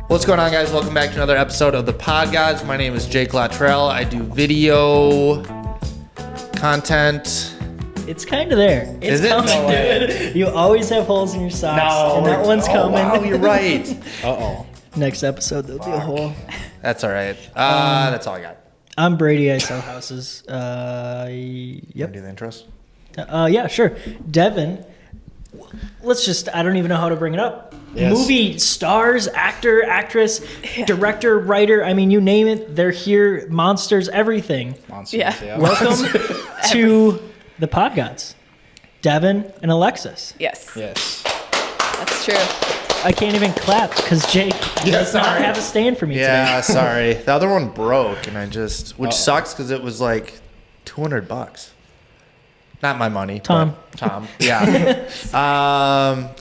What's going on, guys? Welcome back to another episode of the Pod Gods. My name is Jake Luttrell. I do video content. It's kind of there. It's Is it? coming, No dude. You always have holes in your socks, and that one's coming. Wow, you're right. Uh-oh. Next episode, there'll be a hole. That's all right. That's all I got. I'm Brady. I sell houses. You wanna Yep. do the intros? Yeah, sure. Devin. Let's just, I don't even know how to bring it up. Yes. Movie stars, actor, actress, director, writer. I mean, you name it. They're here. Monsters, everything. Monsters, Yeah. Welcome to the Pod Gods. Devin and Alexis. Yes, Yes. that's true. I can't even clap because Jake does not sorry. have a stand for me today. Yeah, sorry. The other one broke, and which sucks because it was like $200. Not my money. Tom. but Tom. Yeah.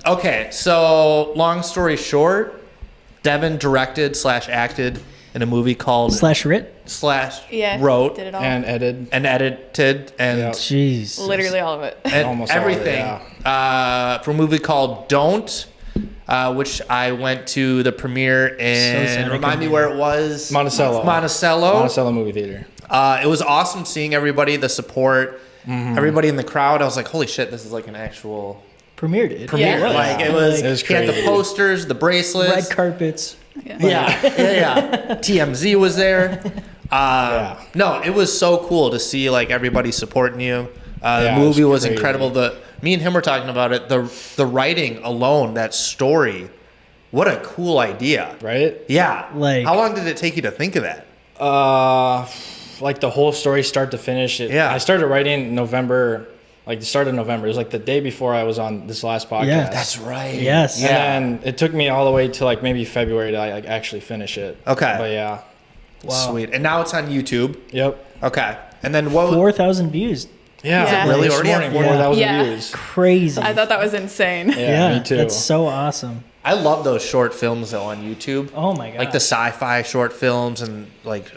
Okay. So, long story short, Devin directed / acted in a movie called Slash Writ. Yeah, wrote did it all. And edited. and edited and, Yep. Jeez. Literally all of it. and Almost all of it, everything for a movie called Don't, which I went to the premiere sad I in. Remind couldn't me be where there. it was. Monticello. Monticello. Monticello movie theater. It was awesome seeing everybody, the support, everybody in the crowd. I was like, holy shit, this is like an actual Premiered it. premiere. Yeah. Like it was. It was He had the crazy. posters, the bracelets. Red carpets. Yeah. TMZ was there. Yeah. No, it was so cool to see like everybody supporting you. The Yeah, it movie was crazy. incredible. Me and him were talking about it. The writing alone, that story, what a cool idea. Right? Yeah. Like- how long did it take you to think of that? Like the whole story start to finish. Yeah. I started writing November, like the start of November. It was like the day before I was on this last podcast. Yeah. That's right. Yes. Yeah. And it took me all the way to like maybe February to like actually finish it. Okay. But yeah. Wow. Sweet. And now it's on YouTube. Yep. Okay. And then what? 4,000 views. Yeah. Is it really This already morning, at 4,000 Yeah. views. Crazy. I thought that was insane. Yeah, me too. That's so awesome. I love those short films though on YouTube. Oh my god. Like the sci-fi short films and like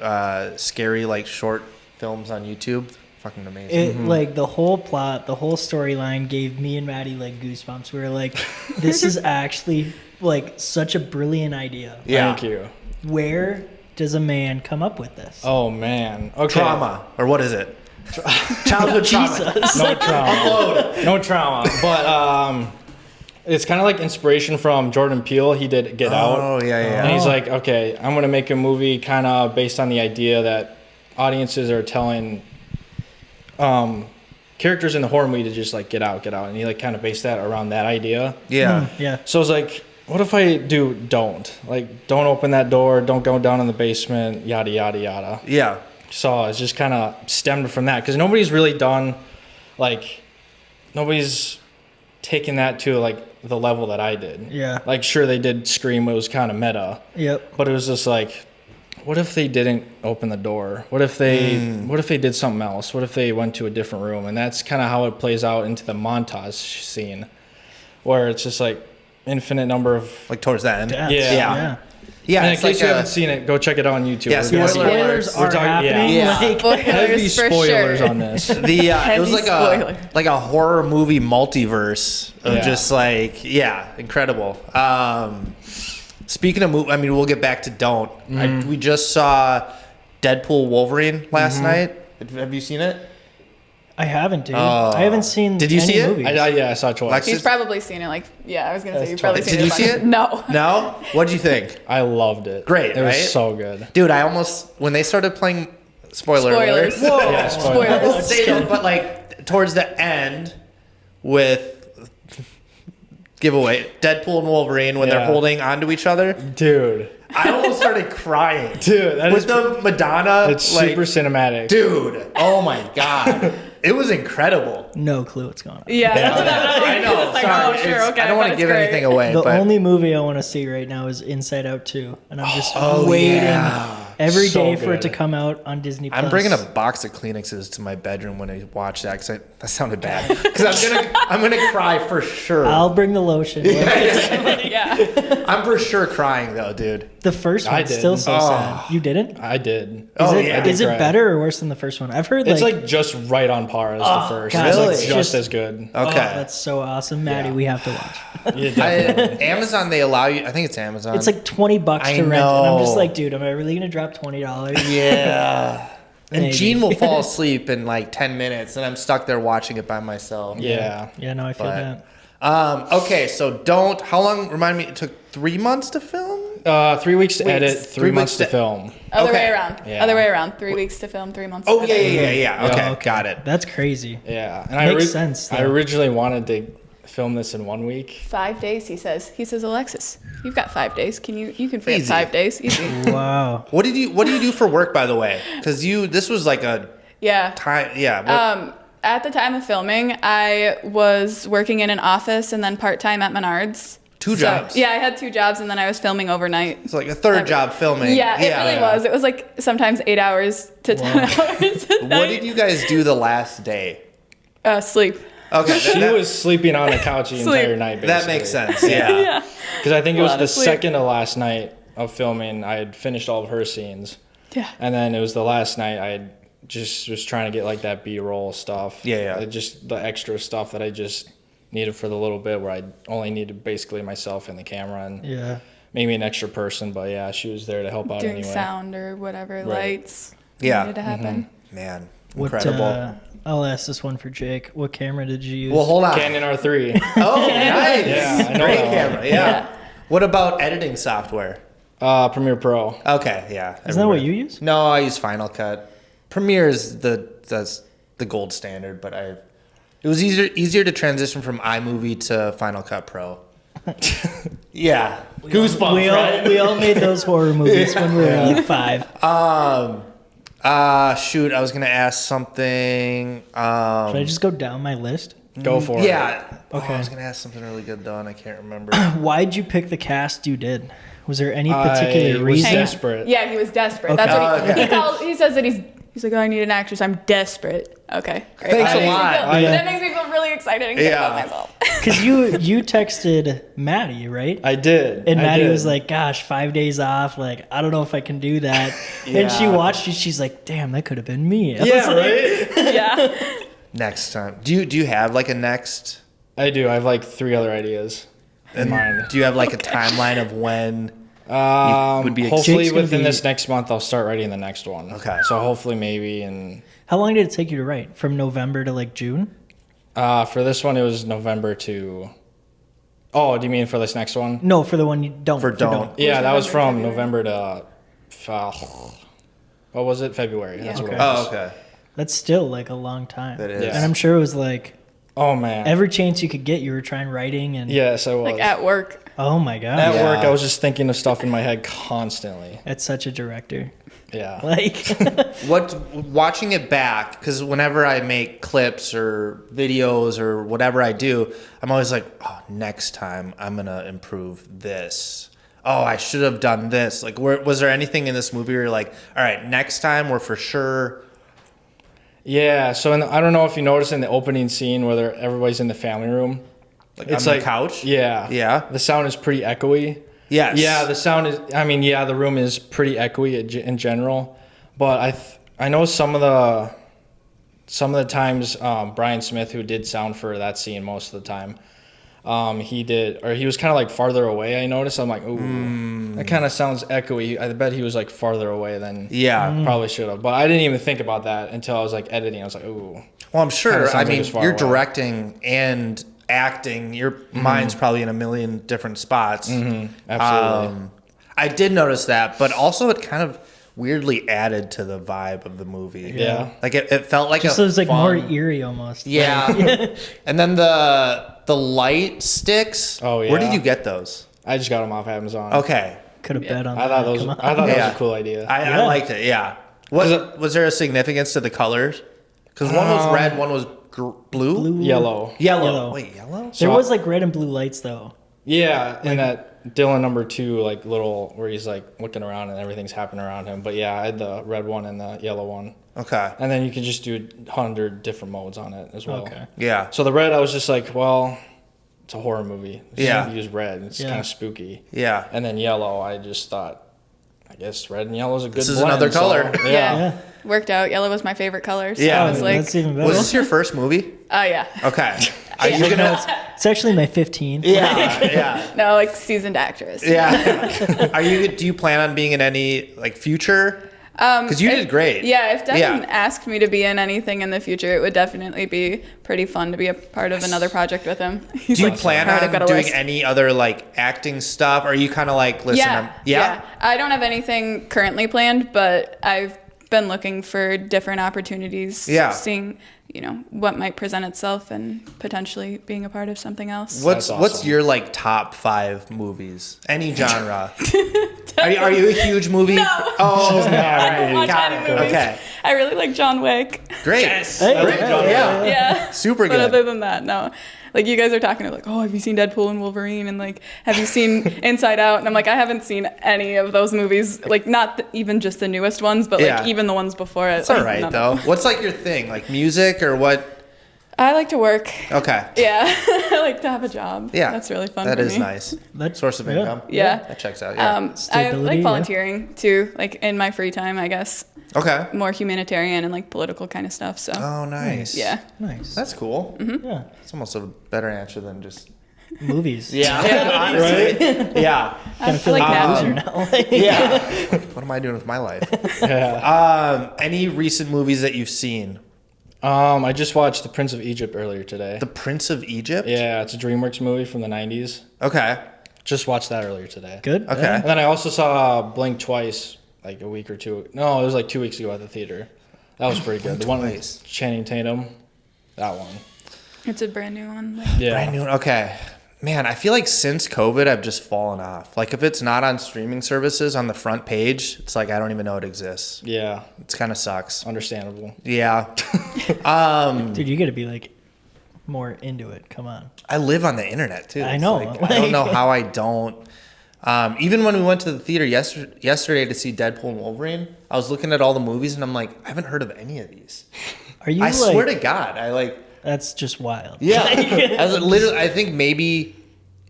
scary like short films on YouTube. Fucking amazing. It like the whole plot, the whole storyline gave me and Maddie like goosebumps. We were like, this is actually like such a brilliant idea. Yeah. Thank you. Where does a man come up with this? Oh man. Okay. Trauma, or what is it? Childhood trauma. Jesus. No trauma. No trauma. But it's kind of like inspiration from Jordan Peele. He did Get Out. Oh yeah, And yeah. he's like, okay, I'm going to make a movie kind of based on the idea that audiences are telling characters in the horror movie to just like get out. And he like kind of based that around that idea. Yeah. Yeah. So I was like, what if I do don't? Like, don't open that door. Don't go down in the basement, yada, yada, yada. Yeah. So it's just kind of stemmed from that because nobody's really done, like, nobody's taken that to like the level that I did. Yeah. Like, sure, they did Scream. It was kind of meta. Yep. But it was just like, what if they didn't open the door? What if they did something else? What if they went to a different room? And that's kind of how it plays out into the montage scene, where it's just like infinite number of. Like towards that end. Deaths. Yeah. Yeah. Yeah. And in It's case like you haven't seen it, go check it out on YouTube. Yeah, Yeah, Spoiler spoilers alerts. are We're talking- happening. yeah. Like, Heavy Spoilers for spoilers sure. on this. the it was Heavy like spoiler. a horror movie multiverse of Yeah. just like incredible. Speaking of movie, I mean, we'll get back to Don't. We just saw Deadpool Wolverine last night. Have you seen it? I haven't, dude. Oh. I haven't seen. Did you any see it? movies. Yeah, I saw it twice. Lex- He's probably seen it. Like, yeah, I was gonna say you've That's probably seen Did it. you a bunch. see it? No. No. What'd you think? I loved it. Great, It was right? so good. Dude, I almost when they started playing spoiler Spoilers. alert. Whoa. Yeah, I spoilers. won't say them, but like towards the end with giveaway Deadpool and Wolverine when they're Yeah. holding onto each other, Dude. I almost started crying. Dude, that with is the Madonna, it's like, super cinematic. dude. Oh my god, it was incredible. No clue what's going on. Yeah, that's what I know. It's like, sorry. oh, sure, It's- okay. I don't want to but give it's great. anything away. The but only movie I want to see right now is Inside Out 2, and I'm just oh waiting yeah. every So day for it to good. come out on Disney Plus. I'm bringing a box of Kleenexes to my bedroom when I watch that because that sounded bad. Because I'm gonna cry for sure. I'll bring the lotion. Yeah. I'm for sure crying though, dude. The first I one's still didn't. so sad. You didn't? I did. Is Oh, it, yeah. is it Right. better or worse than the first one? I've heard It's like just right on par as the first. God, It's like really? just as good. Okay. oh, that's so awesome. Maddie, Yeah. we have to watch. Yeah, definitely. Amazon, they allow you. I think it's Amazon. It's like $20 I to rent, and I'm just know. like, dude, am I really gonna drop $20? yeah. And Maybe. Gene will fall asleep in like 10 minutes, and I'm stuck there watching it by myself. Yeah. Yeah, no, I feel But- that. Okay, so don't. How long? Remind me. It took 3 months to film. 3 weeks to edit, 3 3 months weeks to film. Other Okay. way around. Yeah. Other way around. 3 weeks to film, 3 months. Oh to edit. yeah. Okay, Oh, got it. That's crazy. Yeah, and Makes sense, I though. originally wanted to film this in 1 week. 5 days, he says. He says, Alexis, you've got 5 days. You can fit Easy. 5 days. Easy. Wow. What do you do for work, by the way? Because this was like a Yeah. time. Yeah. What, At the time of filming, I was working in an office and then part-time at Menards. Two jobs? Yeah, I had 2 jobs and then I was filming overnight. it's like a third job filming. Yeah, it really was. It was like sometimes 8 hours to 10 hours a night. What did you guys do the last day? Sleep. Okay, She was sleeping on the couch the Sleep. entire night. that makes sense. Yeah. Yeah. Because I think it A was lot the of sleep. second to last night of filming. I had finished all of her scenes, Yeah. and then it was the last night. I had just was trying to get like that B-roll stuff. Yeah. Just the extra stuff that I just needed for the little bit where I only needed basically myself and the camera and Yeah. maybe an extra person. But yeah, she was there to help out Doing anyway. sound or whatever, lights. Yeah. Needed to happen. Man, What, incredible. I'll ask this one for Jake. What camera did you use? Well, hold on. Canon R3. Oh, nice. Yeah, I know Great that one. camera. Yeah. What about editing software? Premiere Pro. Okay, yeah. Is that what everywhere. you use? No, I use Final Cut. Premiere is that's the gold standard, but it was easier to transition from iMovie to Final Cut Pro. Yeah, goosebumps. right? We all made those horror movies when we were like 5. Shoot, I was gonna ask something. Should I just go down my list? Go for it. Yeah. Okay. Oh, I was gonna ask something really good though, and I can't remember. Why'd you pick the cast you did? Was there any I particular was reason? desperate. Yeah, he was desperate. Okay. That's what Okay. he calls. He says that he's like, oh, I need an actress. I'm desperate. Okay, great. Thanks That a makes me lot. feel- That makes me feel really excited and good Yeah. about myself. Because you texted Maddie, right? I did. And I Maddie did. was like, gosh, 5 days off. Like, I don't know if I can do that. And she Yeah. watched it. She's like, damn, that could have been me. I yeah, was like, right? Yeah. Next time, do you have like a next? I do. I have like 3 other ideas in mind. Do you have like a timeline of when? would be Hopefully Jake's gonna within be- this next month, I'll start writing the next one. Okay. So hopefully maybe How long did it take you to write? From November to like June? for this one, it was November to. Oh, do you mean for this next one? No, for the one you don't. For don't. Yeah, that was from November, November to. What was it? February. That's what Okay. it was. Oh, okay. That's still like a long time. That is. Yeah. And I'm sure it was like Oh man. every chance you could get, you were trying writing. And Yes, I was. Like at work. oh my God. At Yeah. work, I was just thinking of stuff in my head constantly. That's such a director. Yeah. Like, Watching it back, because whenever I make clips or videos or whatever I do, I'm always like, oh, next time I'm gonna improve this. Oh, I should have done this. Like, was there anything in this movie where you're like, all right, next time we're for sure? Yeah. So I don't know if you noticed in the opening scene where everybody's in the family room. Like It's on like the couch? Yeah. Yeah. The sound is pretty echoey. Yes. Yeah, the sound is. I mean, yeah, the room is pretty echoey in general, but I know some of the times Brian Smith, who did sound for that scene most of the time, he was kind of like farther away. I noticed. I'm like, ooh, that kind of sounds echoey. I bet he was like farther away than Yeah. probably should have. But I didn't even think about that until I was like editing. I was like, ooh. Well, I'm sure. Kinda sounds I like mean, it's far you're away. directing and acting. Your mind's probably in a million different spots. Absolutely. I did notice that, but also it kind of weirdly added to the vibe of the movie. Yeah. Like it felt like just a it was like more fun- eerie almost. Yeah. And then the light sticks. Oh, Where did yeah. you get those? I just got them off Amazon. Okay. Could have bet on I that. thought Come on. that Yeah. was a cool idea. I Yeah. liked it. Yeah. Was there a significance to the colors? Because one was red, one was blue? Yellow. Yellow. Yellow. Wait, yellow? There So was like red and blue lights though. Yeah, and that Dylan number 2, like little where he's like looking around and everything's happening around him. But yeah, I had the red one and the yellow one. Okay. And then you can just do 100 different modes on it as well. Okay. Yeah. So the red, I was just like, well, it's a horror movie. Yeah. Use red. It's Yeah. kind of spooky. Yeah. And then yellow, I just thought, I guess red and yellow is a good This is blend, another so, color. yeah. Yeah. Worked out. Yellow was my favorite color. So Yeah. I was like, That's even better. Was this your first movie? oh yeah. Okay. Are you No, gonna? it's actually my 15. Yeah. Yeah. No, like seasoned actress. Yeah. Are you? Do you plan on being in any like future? Because you did great. Yeah, if Devin Yeah. asked me to be in anything in the future, it would definitely be pretty fun to be a part of another project with him. He's Do you like, plan "Alright, I've on got a doing list." any other like acting stuff? Or are you kind of like, listen, Yeah. I don't have anything currently planned, but I've been looking for different opportunities. Yeah. Seeing, what might present itself and potentially being a part of something else. What's That's what's awesome. your like top 5 movies? Any genre? are you a huge movie? No. Oh, I don't watch got any it. movies. Okay. I really like John Wick. Great. Hey, Great. Yeah. Yeah. Super But good. other than that, no. Like you guys are talking like, oh, have you seen Deadpool and Wolverine? And like, have you seen Inside Out? And I'm like, I haven't seen any of those movies. Like, not even just the newest ones, but Yeah. like even the ones before it. It's all like, right none though. of them. What's like your thing? Like music or what? I like to work. Okay. Yeah, I like to have a job. Yeah. That's really fun. That for is me. nice. That- Source of yeah. income. Yeah. That checks out. Yeah. I Stability, like yeah. volunteering too, like in my free time, I guess. Okay. More humanitarian and like political kind of stuff. So Oh, nice. yeah. Nice. That's cool. Yeah. It's almost a better answer than just. Movies. Yeah. Honestly. Yeah. Kind of feel I like like a that. loser now. Like, Yeah. What am I doing with my life? Yeah. Any recent movies that you've seen? I just watched The Prince of Egypt earlier today. The Prince of Egypt? Yeah, it's a DreamWorks movie from the 90s. Okay. Just watched that earlier today. Good. Okay. And then I also saw Blink twice, like a week or two. No, it was like 2 weeks ago at the theater. That was pretty good. The one Twice. with Channing Tatum, that one. it's a brand new one. Like, Yeah. Brand new. Okay. Man, I feel like since COVID, I've just fallen off. Like if it's not on streaming services on the front page, it's like I don't even know it exists. Yeah, It kind of sucks. understandable. Yeah. Dude, you got to be like more into it. Come on. I live on the internet too. I It's know. like, I don't know how I don't. Even when we went to the theater yesterday to see Deadpool and Wolverine, I was looking at all the movies and I'm like, I haven't heard of any of these. Are you I like? swear to God, I like. That's just wild. Yeah. I was literally. I think maybe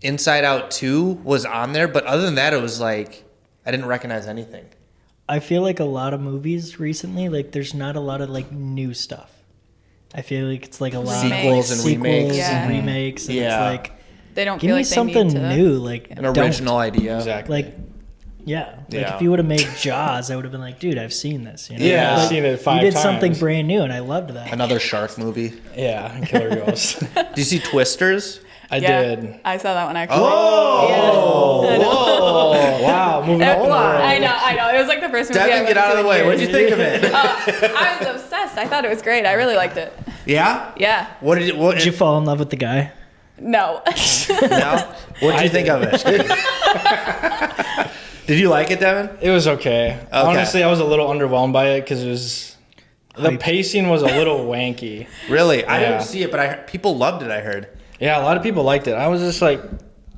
Inside Out 2 was on there, but other than that, it was like I didn't recognize anything. I feel like a lot of movies recently, like there's not a lot of like new stuff. I feel like it's like a lot Sequels of and sequels remakes. Yeah. and remakes, and Yeah. it's like they don't give feel me like they something need to. new, like An original idea. Exactly. Like, yeah, like Yeah. if you would have made Jaws, I would have been like, dude, I've seen this. You know? Yeah, I've Like, seen it 5 You did something times. brand new, and I loved that. Another shark movie. Yeah, Killer Ghost. Did you see Twisters? I Yeah, did. I saw that one actually. Oh, Yeah. Oh, wow. Moving up in the world. I know. It was like the first movie I Devin, went get to out of see the in way. What years. did you think of it? I was obsessed. I thought it was great. I really liked it. Yeah. Yeah. What did you? What Did you fall in love with the guy? No. No? What did you think of it? Did you like it, Devin? It was okay. Honestly, I was a little underwhelmed by it because it was the Hype. pacing was a little wanky. Really? I Yeah. didn't see it, but people loved it. I heard. Yeah, a lot of people liked it. I was just like,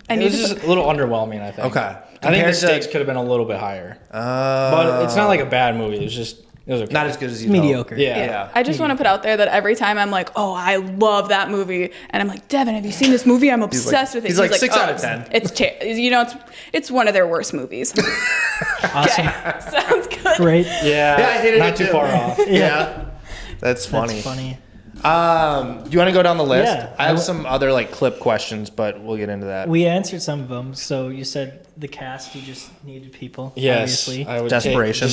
it need was to just a little underwhelming. I think. Okay. I think Compared the to- stakes could have been a little bit higher, but it's not like a bad movie. It was okay. Not as good as you Mediocre. Yeah. Yeah. I just want to put out there that every time I'm like, oh, I love that movie, and I'm like, Devin, have you seen this movie? I'm obsessed with it. he's like, 6 "Oh, out of 10." It's one of their worst movies. Awesome. Sounds good. Great. Yeah, Yeah, I hated not it too too. far off. Yeah. That's funny. That's funny. Do you want to go down the list? Yeah. I have some other like clip questions, but we'll get into that. We answered some of them. So you said the cast, you just needed people. Yes, Obviously. I would Desperation.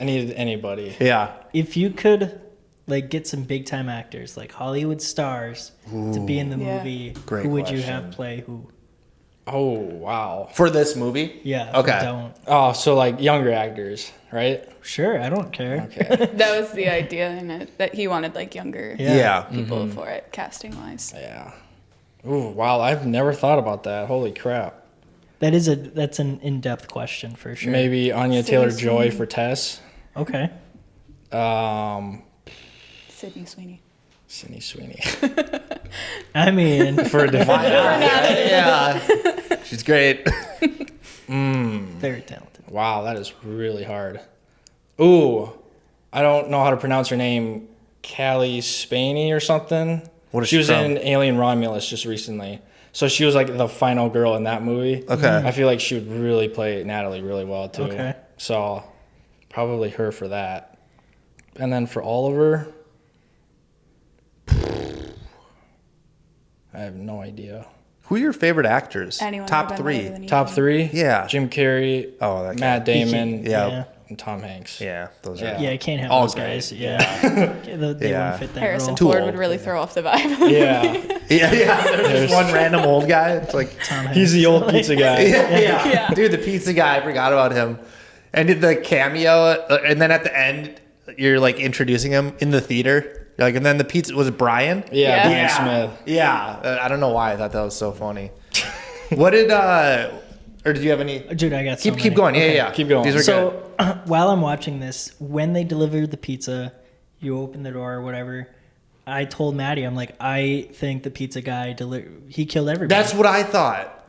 I needed anybody. Yeah. If you could like get some big time actors, like Hollywood stars, to be in the Yeah. movie, Great who would you question. have play who? Oh wow. For this movie? Yeah. if Okay. you Don't. Oh, so like younger actors, right? Sure, I don't care. Okay. That was the idea in it, that he wanted like younger Yeah. people for it, casting wise. Yeah. Ooh, wow. I've never thought about that. Holy crap. That's an in-depth question for sure. Maybe Anya Sydney Taylor-Joy Sweeney. for Tess. Okay. Sydney Sweeney. Sydney Sweeney I mean, for a different. Yeah. She's great. Very talented. Wow, that is really hard. Ooh, I don't know how to pronounce her name. Callie Spaney or something. What is she she was from? in Alien Romulus just recently. So she was like the final girl in that movie. Okay. I feel like she would really play Natalie really well too. Okay. So probably her for that. And then for Oliver, I have no idea. Who are your favorite actors? Anyone Top who've been better 3. than you. Top 3? Yeah. Jim Carrey, Oh, that guy. Matt Damon, Yeah. and Tom Hanks. Yeah, those are. Yeah. Yeah, I can't have All those great. guys. Yeah, they Yeah. wouldn't fit that Harrison role. Too Ford old, would really yeah. throw off the vibe. Yeah. Yeah. There's just one random old guy. It's like, Tom He's the Hanks. old pizza guy. yeah. Yeah. Dude, the pizza guy. I forgot about him. And did the cameo, and then at the end, you're like introducing him in the theater. You're like, and then the pizza was it Brian. Yeah, Yeah. Brian Smith. Yeah. I don't know why I thought that was so funny. What did or did you have any? Dude, I got so Keep many. going. Yeah, Okay. yeah. Keep going. These are So good. while I'm watching this, when they deliver the pizza, you open the door or whatever. I told Maddie, I'm like, I think the pizza guy he killed everybody. That's what I thought.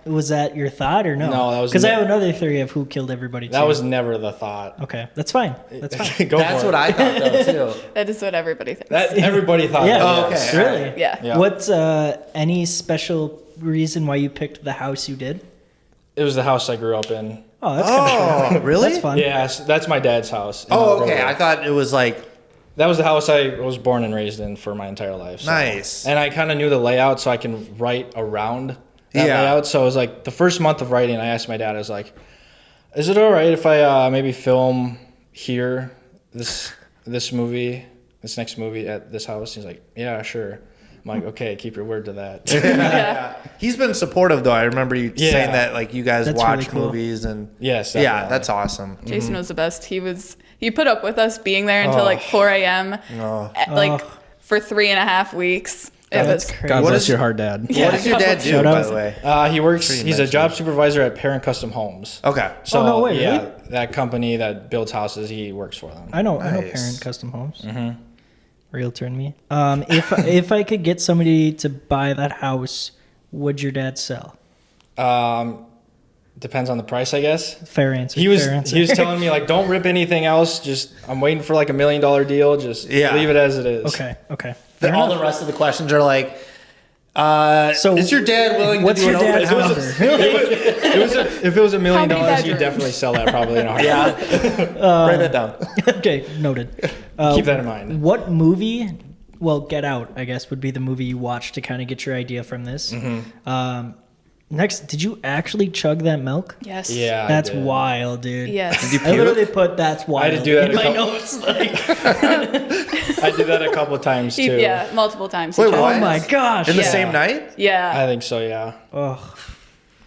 Was that your thought or no? No, that was because I ne- have another theory of who killed everybody. That too. was never the thought. okay. That's fine. That's fine. Go That's for what it. I thought though too. That is what everybody thinks. That everybody thought. Yeah. that, Oh, yes. okay. Really? yeah. Yeah. What's any special reason why you picked the house you did? It was the house I grew up in. Oh, that's kind of Oh, really? That's fun. Yeah, that's my dad's house. in Oh, Elk okay. Grove. I thought it was like That was the house I was born and raised in for my entire life. So. Nice. And I kind of knew the layout, so I can write around that Yeah. layout. So it was like the first month of writing, I asked my dad, I was like, "Is it all right if I maybe film here this next movie at this house?" He's like, "Yeah, sure." I'm like, "Okay, keep your word to that." Yeah. he's been supportive though. I remember you Yeah. saying that like you guys That's watch really cool. movies and Yes. yeah, definitely. that's awesome. Jason was the best. He put up with us being there until like 4 a.m. Oh. Like Oh. for 3.5 weeks. It That's was crazy. God What bless is- your hard dad. Yeah. What does your dad do, Shout by out. the way? He works. Sure you He's a mentioned job it. supervisor at Parent Custom Homes. Okay. So no way, yeah, really? that company that builds houses, he works for them. I know Nice. Parent Custom Homes. Mm-hmm. Realtor and me. If I could get somebody to buy that house, would your dad sell? Depends on the price, I guess. Fair answer. He was fair answer. he was telling me like, don't rip anything else. Just I'm waiting for like $1 million deal. Just Yeah. leave it as it is. okay. Okay. The- Fair all enough. the rest of the questions are like, So is your dad willing what's to do your an open dad's house? number? If it was $1 million, many he'd bedrooms? definitely sell that probably in a heartbeat. Yeah. Write that down. Okay, noted. Keep that in mind. What movie? Well, Get Out, I guess, would be the movie you watch to kind of get your idea from this. Next, did you actually chug that milk? yes. Yeah, I That's did. wild, dude. Yes. you I literally put "that's wild" had to do that in a my couple- notes. Like, I did that a couple of times too. Yeah, multiple times. He Wait, tried. what? oh my gosh! In the Yeah. same night? Yeah. I think so. Yeah. Oh,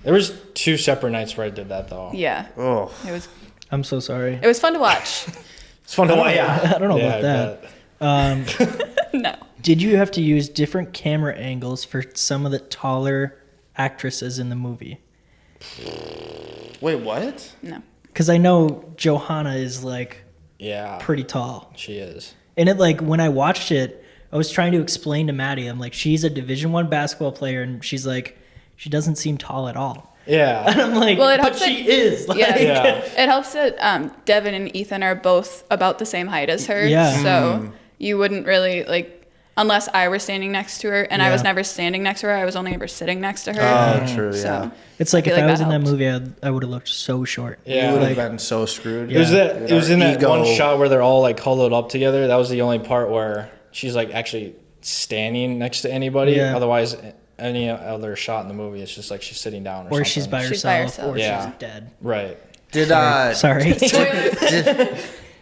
There was 2 separate nights where I did that though. Yeah. Oh, I'm so sorry. It was fun to watch. it's fun to watch. Yeah. I don't know Yeah, about I that. bet. No. Did you have to use different camera angles for some of the taller actresses in the movie? Wait, what? No. Because I know Johanna is like Yeah. pretty tall, She is. and it like when I watched it, I was trying to explain to Maddie. I'm like, she's a Division I basketball player, and she's like, she doesn't seem tall at all. Yeah. And I'm like, Well, it but helps she that- is. Like, Yeah. Yeah. It helps that Devin and Ethan are both about the same height as her. Yeah. So you wouldn't really like, unless I were standing next to her, and I was Yeah. never standing next to her. I was only ever sitting next to her. Oh, true. Yeah. So It's like I if feel I like was that in that helped. movie, I would have looked so short. Yeah. You would have Like- been so screwed. It was Yeah. that. It was in that Ego. one shot where they're all like huddled up together. That was the only part where she's like actually standing next to anybody. Yeah. Otherwise, any other shot in the movie, it's just like she's sitting down or, Or something. she's by She's by herself, herself. or Yeah. she's dead. Right. Did Sorry.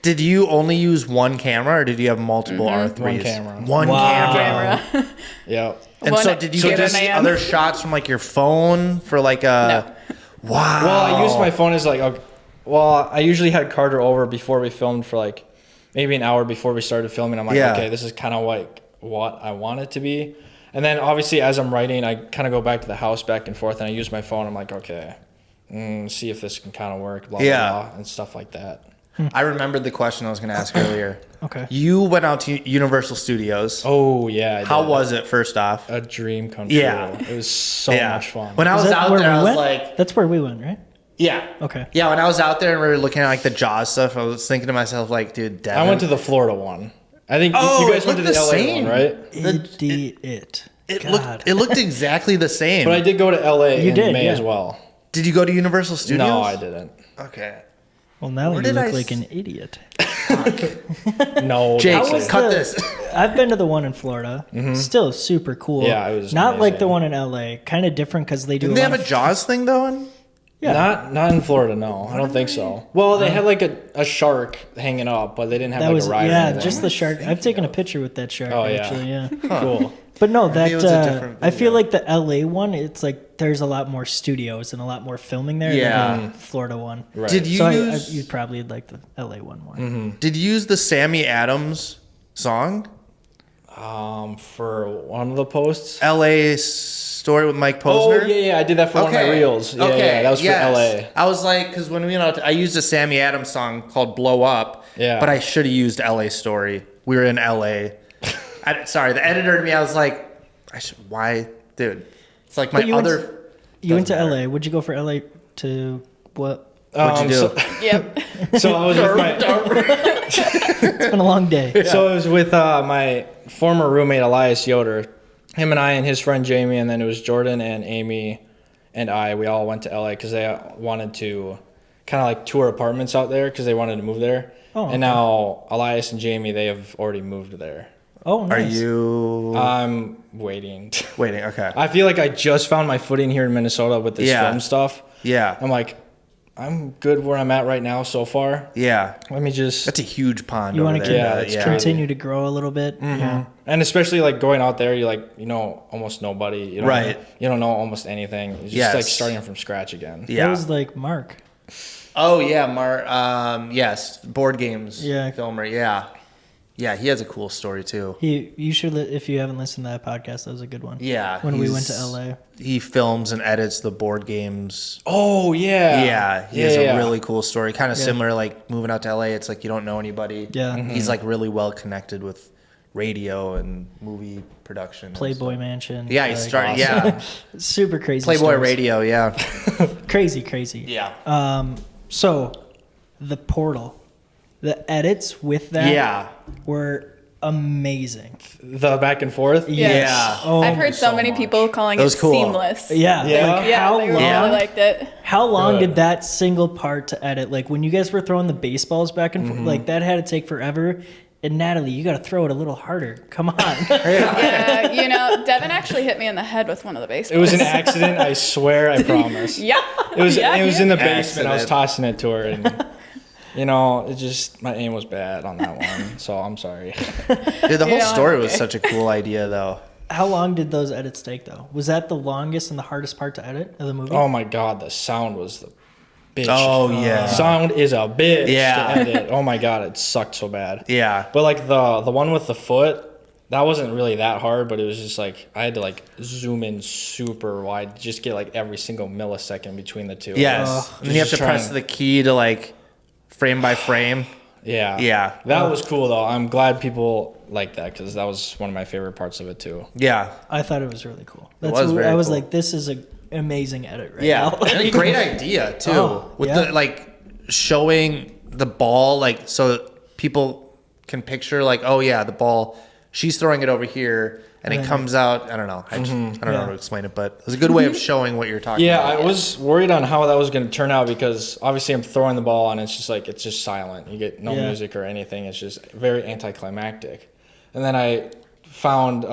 did you only use one camera or did you have multiple R3s? One camera. One Wow. camera. camera. Yeah. And One so did you get cameraman. any other shots from like your phone for like a Wow. Well, I used my phone as like, I usually had Carter over before we filmed for like maybe an hour before we started filming. I'm like, Yeah. okay, this is kind of like what I want it to be. And then obviously as I'm writing, I kind of go back to the house back and forth and I use my phone. I'm like, okay, see if this can kind of work, blah, Yeah. blah, blah, and stuff like that. I remembered the question I was going to ask earlier. Okay. You went out to Universal Studios. Oh yeah. I How did. was it? First off, A dream come true. Yeah. It was so yeah. much fun. When I was Is that out where there, we I was went? like, That's where we went, right? yeah. Okay. Yeah, when I was out there and we were looking at like the Jaws stuff, I was thinking to myself, like, dude, Devin. I went to the Florida one. I think Oh, you guys it went to looked the the LA same. one, right? Idiot. It God. looked exactly the same. But I did go to LA You in did, May yeah. as well. Did you go to Universal Studios? No, I didn't. Okay. Well, now Where you did look I like s- an idiot. No, Jake, How that's was it. cut the- this. I've been to the one in Florida. Still super cool. Yeah, it was not like the amazing. one in LA. Kind of different because they do. Didn't they have lot a of- Jaws thing though? Yeah. Not in Florida, no. I don't think so. Well, they had like a shark hanging up, but they didn't have That like was a ride. or yeah, anything. just the shark. I've taken a picture with that shark. Oh, yeah. Actually, yeah. Cool. But no, Maybe it that was a different I feel video. like the LA one. It's like there's a lot more studios and a lot more filming there Yeah. than the Florida one. Right. Did you So use you'd probably like the LA one more. Did you use the Sammy Adams song? For one of the posts? LA story with Mike Oh, Posner? yeah, I did that for one of my reels. Yeah, yeah, that was yes. for LA. I was like, because when we went out, I used a Sammy Adams song called "Blow Up." Yeah. But I should have used LA Story. We were in LA. Sorry, the editor and me. I was like, why, dude? It's like my But you went other. You went to Doesn't matter. LA. Would you go for LA to what? What'd you do? Yep. So I was with my It's been a long day. So I was with my former roommate Elias Yoder. Him and I and his friend Jamie, and then it was Jordan and Amy and I. We all went to LA because they wanted to kind of like tour apartments out there because they wanted to move there. Oh, okay. And now Elias and Jamie, they have already moved there. Oh, Are nice. you I'm waiting. waiting? Okay. I feel like I just found my footing here in Minnesota with this Yeah. film stuff. Yeah. I'm like, I'm good where I'm at right now so far. Yeah. Let me just That's a huge pond. You over want to there. Yeah, it's crazy. continue to grow a little bit. Yeah. And especially like going out there, you like almost nobody. You don't, Right. You don't know almost anything. It's just Yes. like starting from scratch again. Yeah. That was like Mark. Oh yeah, yes, board games. Yeah. Filmer. Yeah. Yeah, he has a cool story too. You should if you haven't listened to that podcast, that was a good one. Yeah. When we went to he's- LA. He films and edits the board games. Oh yeah. Yeah, he has Yeah. a really cool story. Kind of Yeah. similar, like moving out to LA. It's like you don't know anybody. Yeah. He's like really well connected with radio and movie production. and Playboy stuff. Mansion. Yeah, he like, started. Yeah, super crazy. Playboy stories. Radio. Yeah, Crazy. yeah, So, the portal, the edits with that yeah. were amazing. The back and forth. Yes. Yeah. Oh, I've heard so so many much. people calling That was it cool. seamless. yeah. Yeah. Like Yeah, how they long? really liked it. How long Good. did that single part to edit? Like when you guys were throwing the baseballs back and forth, like that had to take forever. And Natalie, you got to throw it a little harder. Come on. Yeah, Devin actually hit me in the head with one of the baseballs. It was an accident. I swear. I promise. Yeah. It was. Yeah, it was yeah. in the basement. I was Accident. tossing it to her, and it just my aim was bad on that one. So I'm sorry. Dude, the whole Yeah, story was okay. such a cool idea, though. How long did those edits take, though? Was that the longest and the hardest part to edit of the movie? Oh my god, the sound was the bitch. Oh yeah, Sound is a bitch Yeah. to edit. Oh my god, it sucked so bad. yeah. But like the one with the foot, that wasn't really that hard, but it was just like I had to like zoom in super wide, just get like every single millisecond between the two. Yes, and then you have to Just press trying- the key to like frame by frame. Yeah. Yeah. That was cool though. I'm glad people like that because that was one of my favorite parts of it too. Yeah, I thought it was really cool. was very I was cool. like, this is an amazing edit right yeah, now. and a great idea too. Oh, with yeah. the like showing the ball, like so people can picture like, oh yeah, the ball. She's throwing it over here, and it Right. comes out. I don't know. I don't know Yeah. how to explain it, but it was a good way of showing what you're talking Yeah, about. I was worried on how that was going to turn out because obviously I'm throwing the ball and it's just silent. You get no Yeah. music or anything. It's just very anticlimactic. And then I found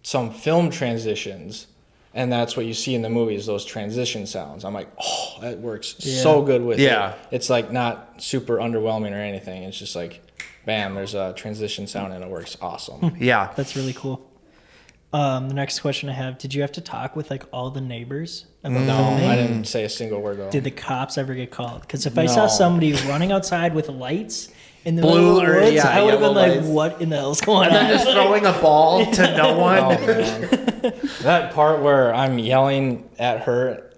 some film transitions, and that's what you see in the movies, those transition sounds. I'm like, oh, that works so Yeah. good with Yeah. it. It's like not super underwhelming or anything. It's just like, bam, there's a transition sound and it works awesome. Yeah. That's really cool. The next question I have: did you have to talk with like all the neighbors about No, filming? I didn't say a single word though. Did the cops ever get called? Because if I saw No. somebody running outside with lights in the Blue middle of the or- woods, yeah, I would have been yellow like, lights. "What in the hell's going And on?" then just throwing a ball to no one. Oh, man. That part where I'm yelling at her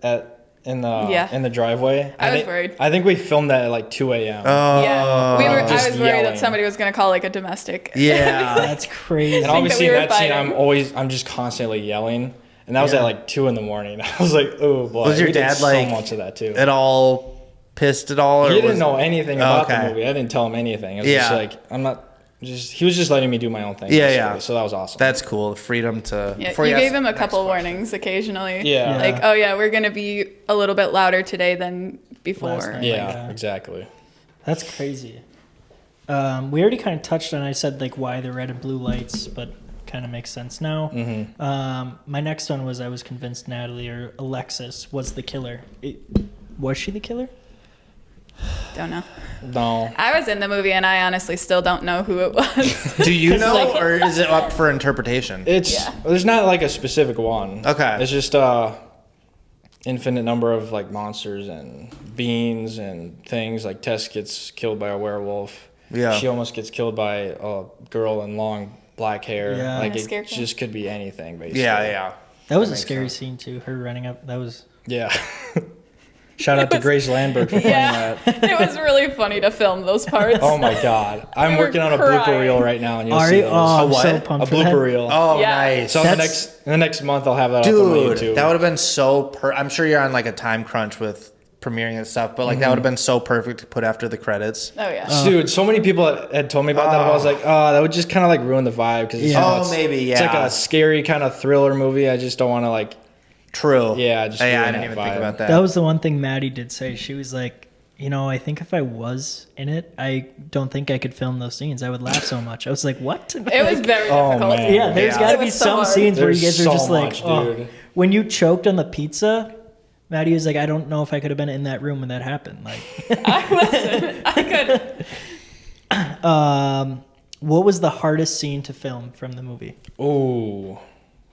in the Yeah. in the driveway. I was think, worried. I think we filmed that at like 2 a.m. Yeah, I Just was worried yelling. that somebody was gonna call like a domestic. Yeah. That's crazy. And think obviously that we in were that scene, fighting. I'm just constantly yelling, and that was Yeah. at like 2 in the morning. I was like, oh boy. Was your We did dad so like much of that too? at all pissed at all? Or He didn't was- know anything about Okay. the movie. I didn't tell him anything. It was just Yeah. like he was just letting me do my own thing. Yeah, basically. yeah. So that was awesome. That's cool. The freedom to. Yeah, before you ask gave him the a next couple question. warnings occasionally. Yeah. Like, oh yeah, we're gonna be a little bit louder today than before. Last night. yeah, Yeah. exactly. That's crazy. We already kind of touched on. I said like why the red and blue lights, but kind of makes sense now. My next one was I was convinced Natalie or Alexis was the killer. Was she the killer? Don't know. No. I was in the movie and I honestly still don't know who it was. Do you know, like- or is it up for interpretation? It's there's not like a specific one. Okay. It's just infinite number of like monsters and beings and things. Like Tess gets killed by a werewolf. Yeah. She almost gets killed by a girl in long black hair. Yeah. Like And a it scarecrow. just could be anything basically. Yeah, yeah. That was a makes scary sense. scene too. Her running up. That was. Yeah. Shout out to Grace Landberg for playing Yeah, that. it was really funny to film those parts. Oh my god. I'm We were working on a blooper crying. reel right now and you'll Are see you? those. Oh, I'm what? so A pumped for that. blooper reel. Oh, Yeah. nice. So That's- in the next month I'll have that up on my Dude, YouTube. that would have been so. I'm sure you're on like a time crunch with premiering and stuff, but like that would have been so perfect to put after the credits. Oh yeah. Dude, so many people had told me about that. I was like, oh, that would just kind of like ruin the vibe because Yeah. Oh, maybe, it's like yeah. a scary kind of thriller movie. I just don't want to like. True. Yeah, just I ruin didn't that even think vibe. about that. That was the one thing Maddie did say. She was like, I think if I was in it, I don't think I could film those scenes. I would laugh so much. I was like, what? It was very Oh, difficult. man. Yeah, there's Yeah. got to It be was so some hard. scenes where you There's guys are so just like, much, oh. dude. When you choked on the pizza, Maddie was like, I don't know if I could have been in that room when that happened. Like, I could. what was the hardest scene to film from the movie? Ooh,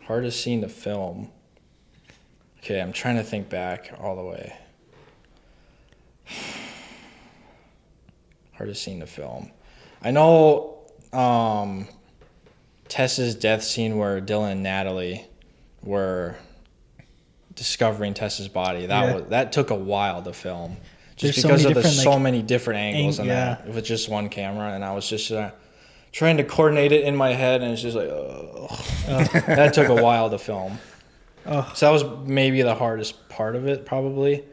hardest scene to film. Okay, I'm trying to think back all the way. Hardest scene to film. I know Tess's death scene where Dylan and Natalie were discovering Tess's body. That took a while to film. Just There's so because many of the different, so like, many different angles in yeah. that with just one camera, and I was just trying to coordinate it in my head, and it's just like, that took a while to film. So that was maybe the hardest part of it, probably.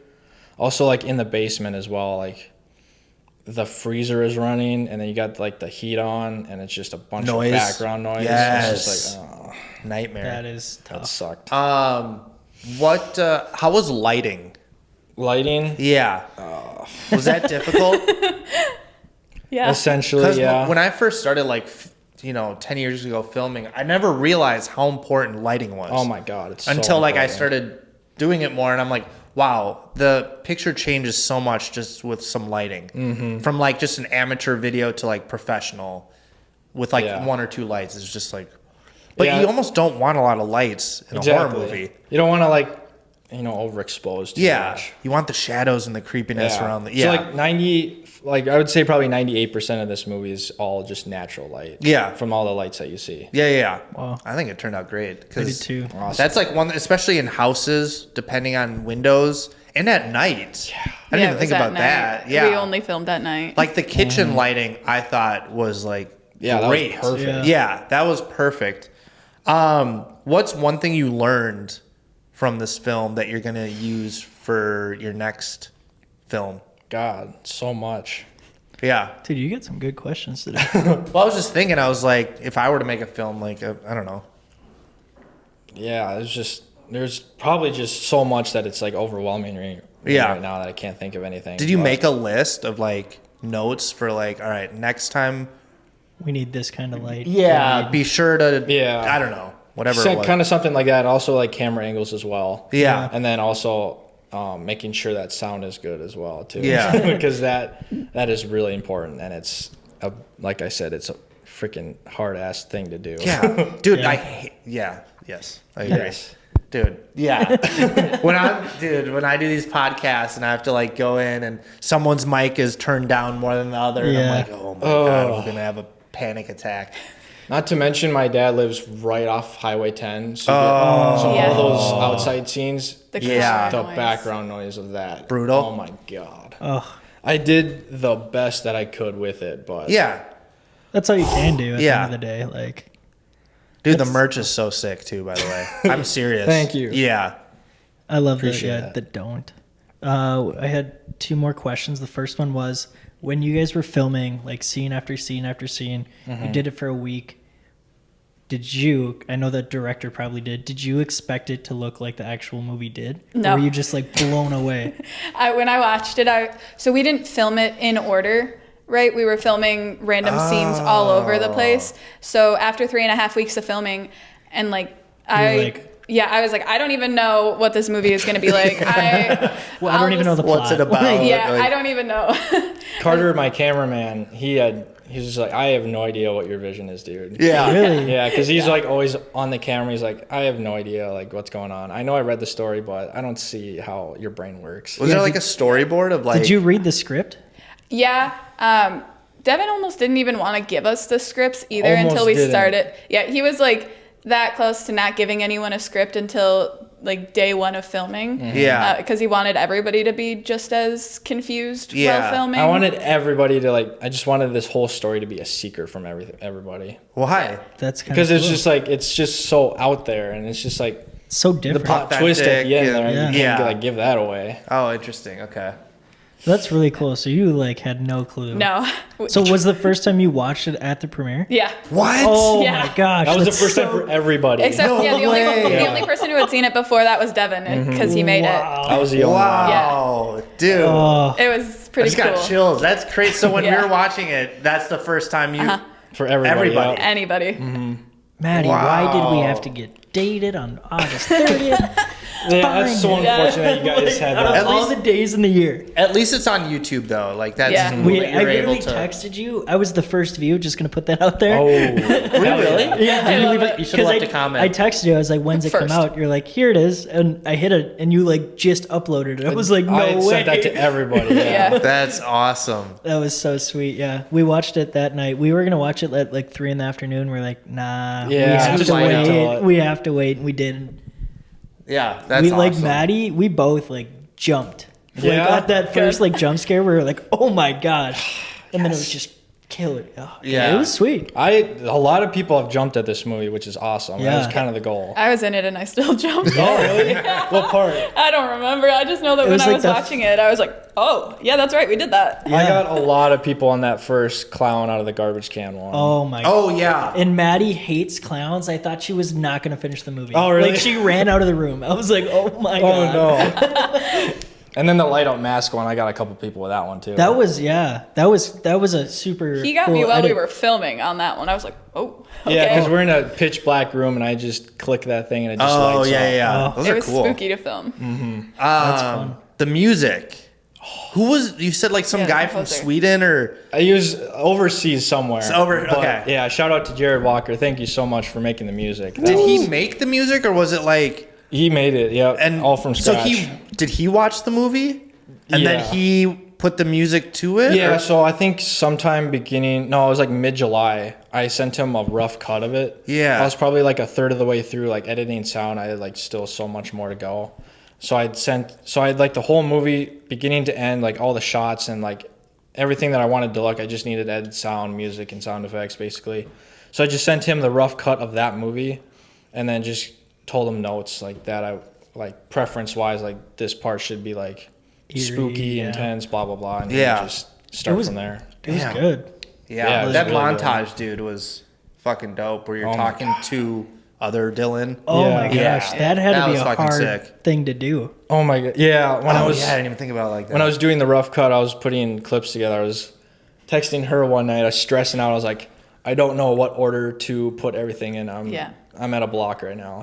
Also, like in the basement as well, like the freezer is running, and then you got like the heat on, and it's just a bunch Noise. of background noise. Yes. It's just like, oh, Nightmare. That is that tough. sucked. What? How was lighting? Lighting, Yeah. Was that difficult? Yeah. essentially, Because yeah. when I first started, 10 years ago filming, I never realized how important lighting was. Oh my god, it's so Until I important. started doing it more, and I'm like, wow, the picture changes so much just with some lighting. Mm-hmm. From just an amateur video to professional, with Yeah. one or two lights. It's just like, but Yeah. you almost don't want a lot of lights in a horror movie. You don't want to overexpose too Yeah, much. you want the shadows and the creepiness around the. So Yeah, I would say probably 98% of this movie is all just natural light. Yeah. From all the lights that you see. yeah. Wow. I think it turned out great. I did too. Awesome. That's one, especially in houses, depending on windows and at night. I didn't even it think was at about night. that. Yeah, We only filmed at night. like the kitchen lighting, I thought was Yeah, that was great. perfect. Yeah, that was perfect. What's one thing you learned from this film that you're gonna use for your next film? God, so much. Yeah. Dude, you get some good questions today. Well, I was just thinking, I was like, if I were to make a film, I don't know. Yeah, there's probably just so much that it's overwhelming me Yeah. right now that I can't think of anything. Did you but- make a list of notes for all right, next time? We need this kind of light. Be sure to. Yeah. I don't know. Whatever. It was. kind of something like that? Also camera angles as well. Yeah. And then also making sure that sound is good as well too. Yeah. Because that is really important, and it's like I said, it's a freaking hard ass thing to do. Yeah, dude. Yeah. Yes, I agree. Yes. Dude, yeah. when I do these podcasts and I have to go in and someone's mic is turned down more than the other, and I'm Yeah. like, oh my god, I'm gonna have a panic attack. Not to mention, my dad lives right off Highway 10, so, so Yeah. all those outside scenes, The Yeah. the noise. background noise of that. Brutal. Oh my god. Oh, I did the best that I could with it, but Yeah. that's all you can do at the Yeah. end of the day. Like, Dude, the That's- merch is so sick too, by the way. I'm serious. Thank you. Yeah. I love Appreciate that. the don't. I had two more questions. The first one was when you guys were filming, like scene after scene after scene, you did it for a week. Did you? I know the director probably did. Did you expect it to look like the actual movie did? No. Or were you just like blown away? When I watched it, so we didn't film it in order, right? We were filming random scenes all over the place. So after 3.5 weeks of filming, and like I was like, I don't even know what this movie is going to be like. I don't even know the plot. What's it about? Yeah, Like- I don't even know. Carter, my cameraman, he's just like, I have no idea what your vision is, dude. Yeah. Really? Yeah, because he's like always on the camera. He's like, I have no idea like what's going on. I know I read the story, but I don't see how your brain works. Was there like a storyboard of like? Did you read the script? Yeah. Devin almost didn't even want to give us the scripts either Almost until we didn't. started. Yeah, he was like that close to not giving anyone a script until like day one of filming. Yeah. Because he wanted everybody to be just as confused Yeah. while filming. I wanted everybody to like. I just wanted this whole story to be a secret from everybody. Why? That's kind Because of it's just like it's just so out there, and it's just like so different. plot twist at the end there. and- You can't yeah. like give that away. Oh, interesting. Okay. That's really cool. So you like had no clue. No. So was the first time you watched it at the premiere? Yeah. What? Oh Yeah. my gosh. That was the that's first time so- for everybody. Except No yeah, way. the only person who had seen it before that was Devin because he made Wow. I was the only one. Wow, dude. Oh, it. It was I pretty just got cool. chills. That's crazy. So when we Yeah. were watching it, that's the first time you. For everybody. Everybody. yeah. Anybody. Maddie, why did we Wow. have to get dated on August 30th? Yeah, that's so Fine. unfortunate you guys had Out of that. all the days in the year. At least it's on YouTube though. Like that's Yeah. cool We, that I you're able literally to. texted you. I was the first view. Just gonna put that out there. Oh, Really? Yeah, I love it. You should have left I, a comment. I texted you. I was like, "When's it come First. out?" You're like, "Here it is," and I hit it, and you like just uploaded it. I was like, "No I had way!" sent that to everybody. Yeah. That's awesome. That was so sweet. Yeah, we watched it that night. We were gonna watch it at like 3 in the afternoon. We're like, "Nah, we Yeah, have just to wait wait. till it- We have to wait." And we didn't. Yeah, that's We like awesome. Maddie. We both like jumped. Like Yeah? at that first like jump scare, we were like, "Oh my gosh!" And then it was just killer. Oh, Yeah. it was sweet. A lot of people have jumped at this movie, which is awesome. That was Yeah. kind of the goal. I was in it and I still jumped. Oh, really? What part? I don't remember. I just know that when was I like was the- watching it, I was like, oh, yeah, that's right. We did that. I Yeah. got a lot of people on that first clown out of the garbage can one. Oh my. Oh yeah. And Maddie hates clowns. I thought she was not going to finish the movie. Oh, really? Like she ran out of the room. I was like, "Oh my Oh, god." no. And then the light up mask one, I got a couple people with that one too. That was that was a super. He got cool me while edit. we were filming on that one. I was like, oh, okay. Yeah, because we're in a pitch black room and I just click that thing and it just Oh lights yeah, up. yeah. Oh. Those It are was cool. spooky to film. fun. The music. Who was you said like some Yeah, guy the from composer. Sweden or I use overseas somewhere. But, okay. Yeah, shout out to Jared Walker. Thank you so much for making the music. did he make the music or was it like He made it, yeah, and all from scratch. So did he watch the movie and Yeah. then he put the music to it? Yeah, or- so I think sometime it was like mid-July, I sent him a rough cut of it. Yeah. I was probably like a third of the way through like editing sound. I had like still so much more to go. So I had like the whole movie beginning to end, like all the shots and like everything that I wanted to look. I just needed to edit sound, music, and sound effects basically. So I just sent him the rough cut of that movie and then just told him notes like that. I like preference-wise, like this part should be like Eerie, spooky, yeah. intense, blah blah blah, and Yeah. then just start It was- from there. It was Damn. good. Yeah, Yeah, it was that really good. montage, dude, was fucking dope. Where you're Oh my talking to other Dylan. Oh Yeah. my gosh, Yeah. that had That to be was a fucking hard sick. thing to do. Oh my god, yeah. When I was I didn't even think about it like that. when I was doing the rough cut, I was putting clips together. I was texting her one night. I was stressing out. I was like, I don't know what order to put everything in. I'm at a block right now.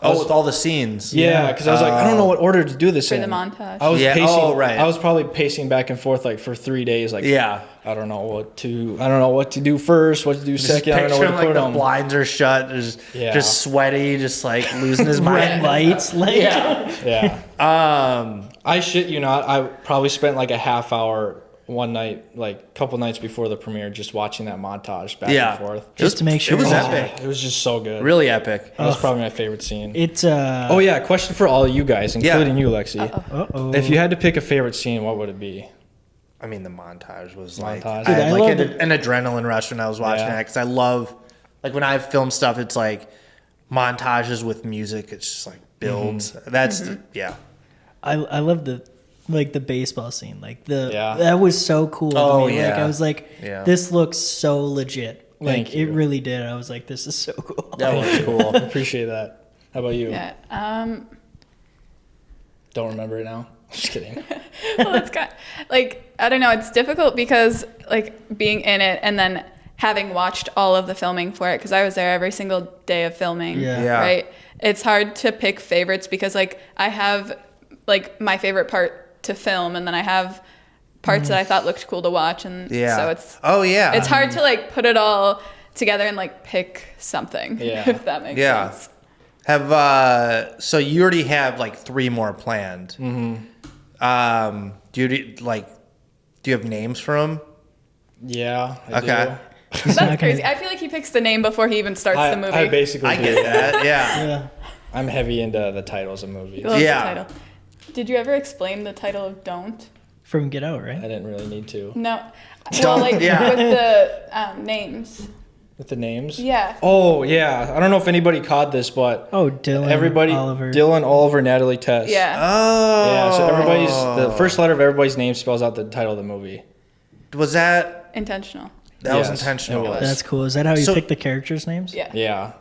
Oh, with all the scenes. Yeah, because I was like, I don't know what order to do this For in. the montage. I was Yeah, pacing. oh, right. I was probably pacing back and forth like for 3 days. Like, Yeah. I don't know what to do first, what to do Just second. I don't know picture where him to like put the them. blinds are shut, Yeah. just sweaty, just like losing his red mind. lights, like Yeah. Um, I shit you not. I probably spent like a half hour one night, like couple nights before the premiere, just watching that montage back Yeah. and forth. Just to make sure. It was Oh, epic. It was just so good. Really epic. That was probably my favorite scene. It's Oh yeah, question for all of you guys, including you, Lexi. Uh-oh. If you had to pick a favorite scene, what would it be? I mean, the montage was like, Montage. I Dude, had I like love an adrenaline rush when I was watching Yeah. that because I love, like when I film stuff, it's like montages with music. It's just like builds. That's yeah. I love the baseball scene. Like Yeah. that was so cool. Oh, to me. Like yeah. I was like, Yeah. this looks so legit. Like Thank it you. really did. I was like, this is so cool. That was cool. Appreciate that. How about you? Yeah. Don't remember it now. Just kidding. Well, it's kind like, I don't know. It's difficult because like being in it and then having watched all of the filming for it, because I was there every single day of filming. Yeah. Yeah. Right. It's hard to pick favorites because like I have like my favorite part to film, and then I have parts that I thought looked cool to watch, and Yeah. so it's yeah. it's hard to like put it all together and like pick something. Yeah. If that makes Yeah. sense. Have so you already have like 3 more planned. Do you have names for them? Yeah. I Okay. do. He's not That's crazy. I feel like he picks the name before he even starts the movie. I basically I do. get that. Yeah. Yeah. I'm heavy into the titles of movies. He loves the Yeah. title. Did you ever explain the title of Don't? From Get Out, I right? didn't really need to. No. Don't- Well, like yeah. with the names. With the names? Yeah. Oh, yeah. I don't know if anybody caught this, but Oh, Dylan. everybody, Oliver. Dylan, Oliver, Natalie, Tess. Yeah. Oh. Yeah, so the first letter of everybody's name spells out the title of the movie. Was that Intentional. was Yes, intentional? it was. That's cool. Is that how you So- pick the characters' names? Yeah. Yeah.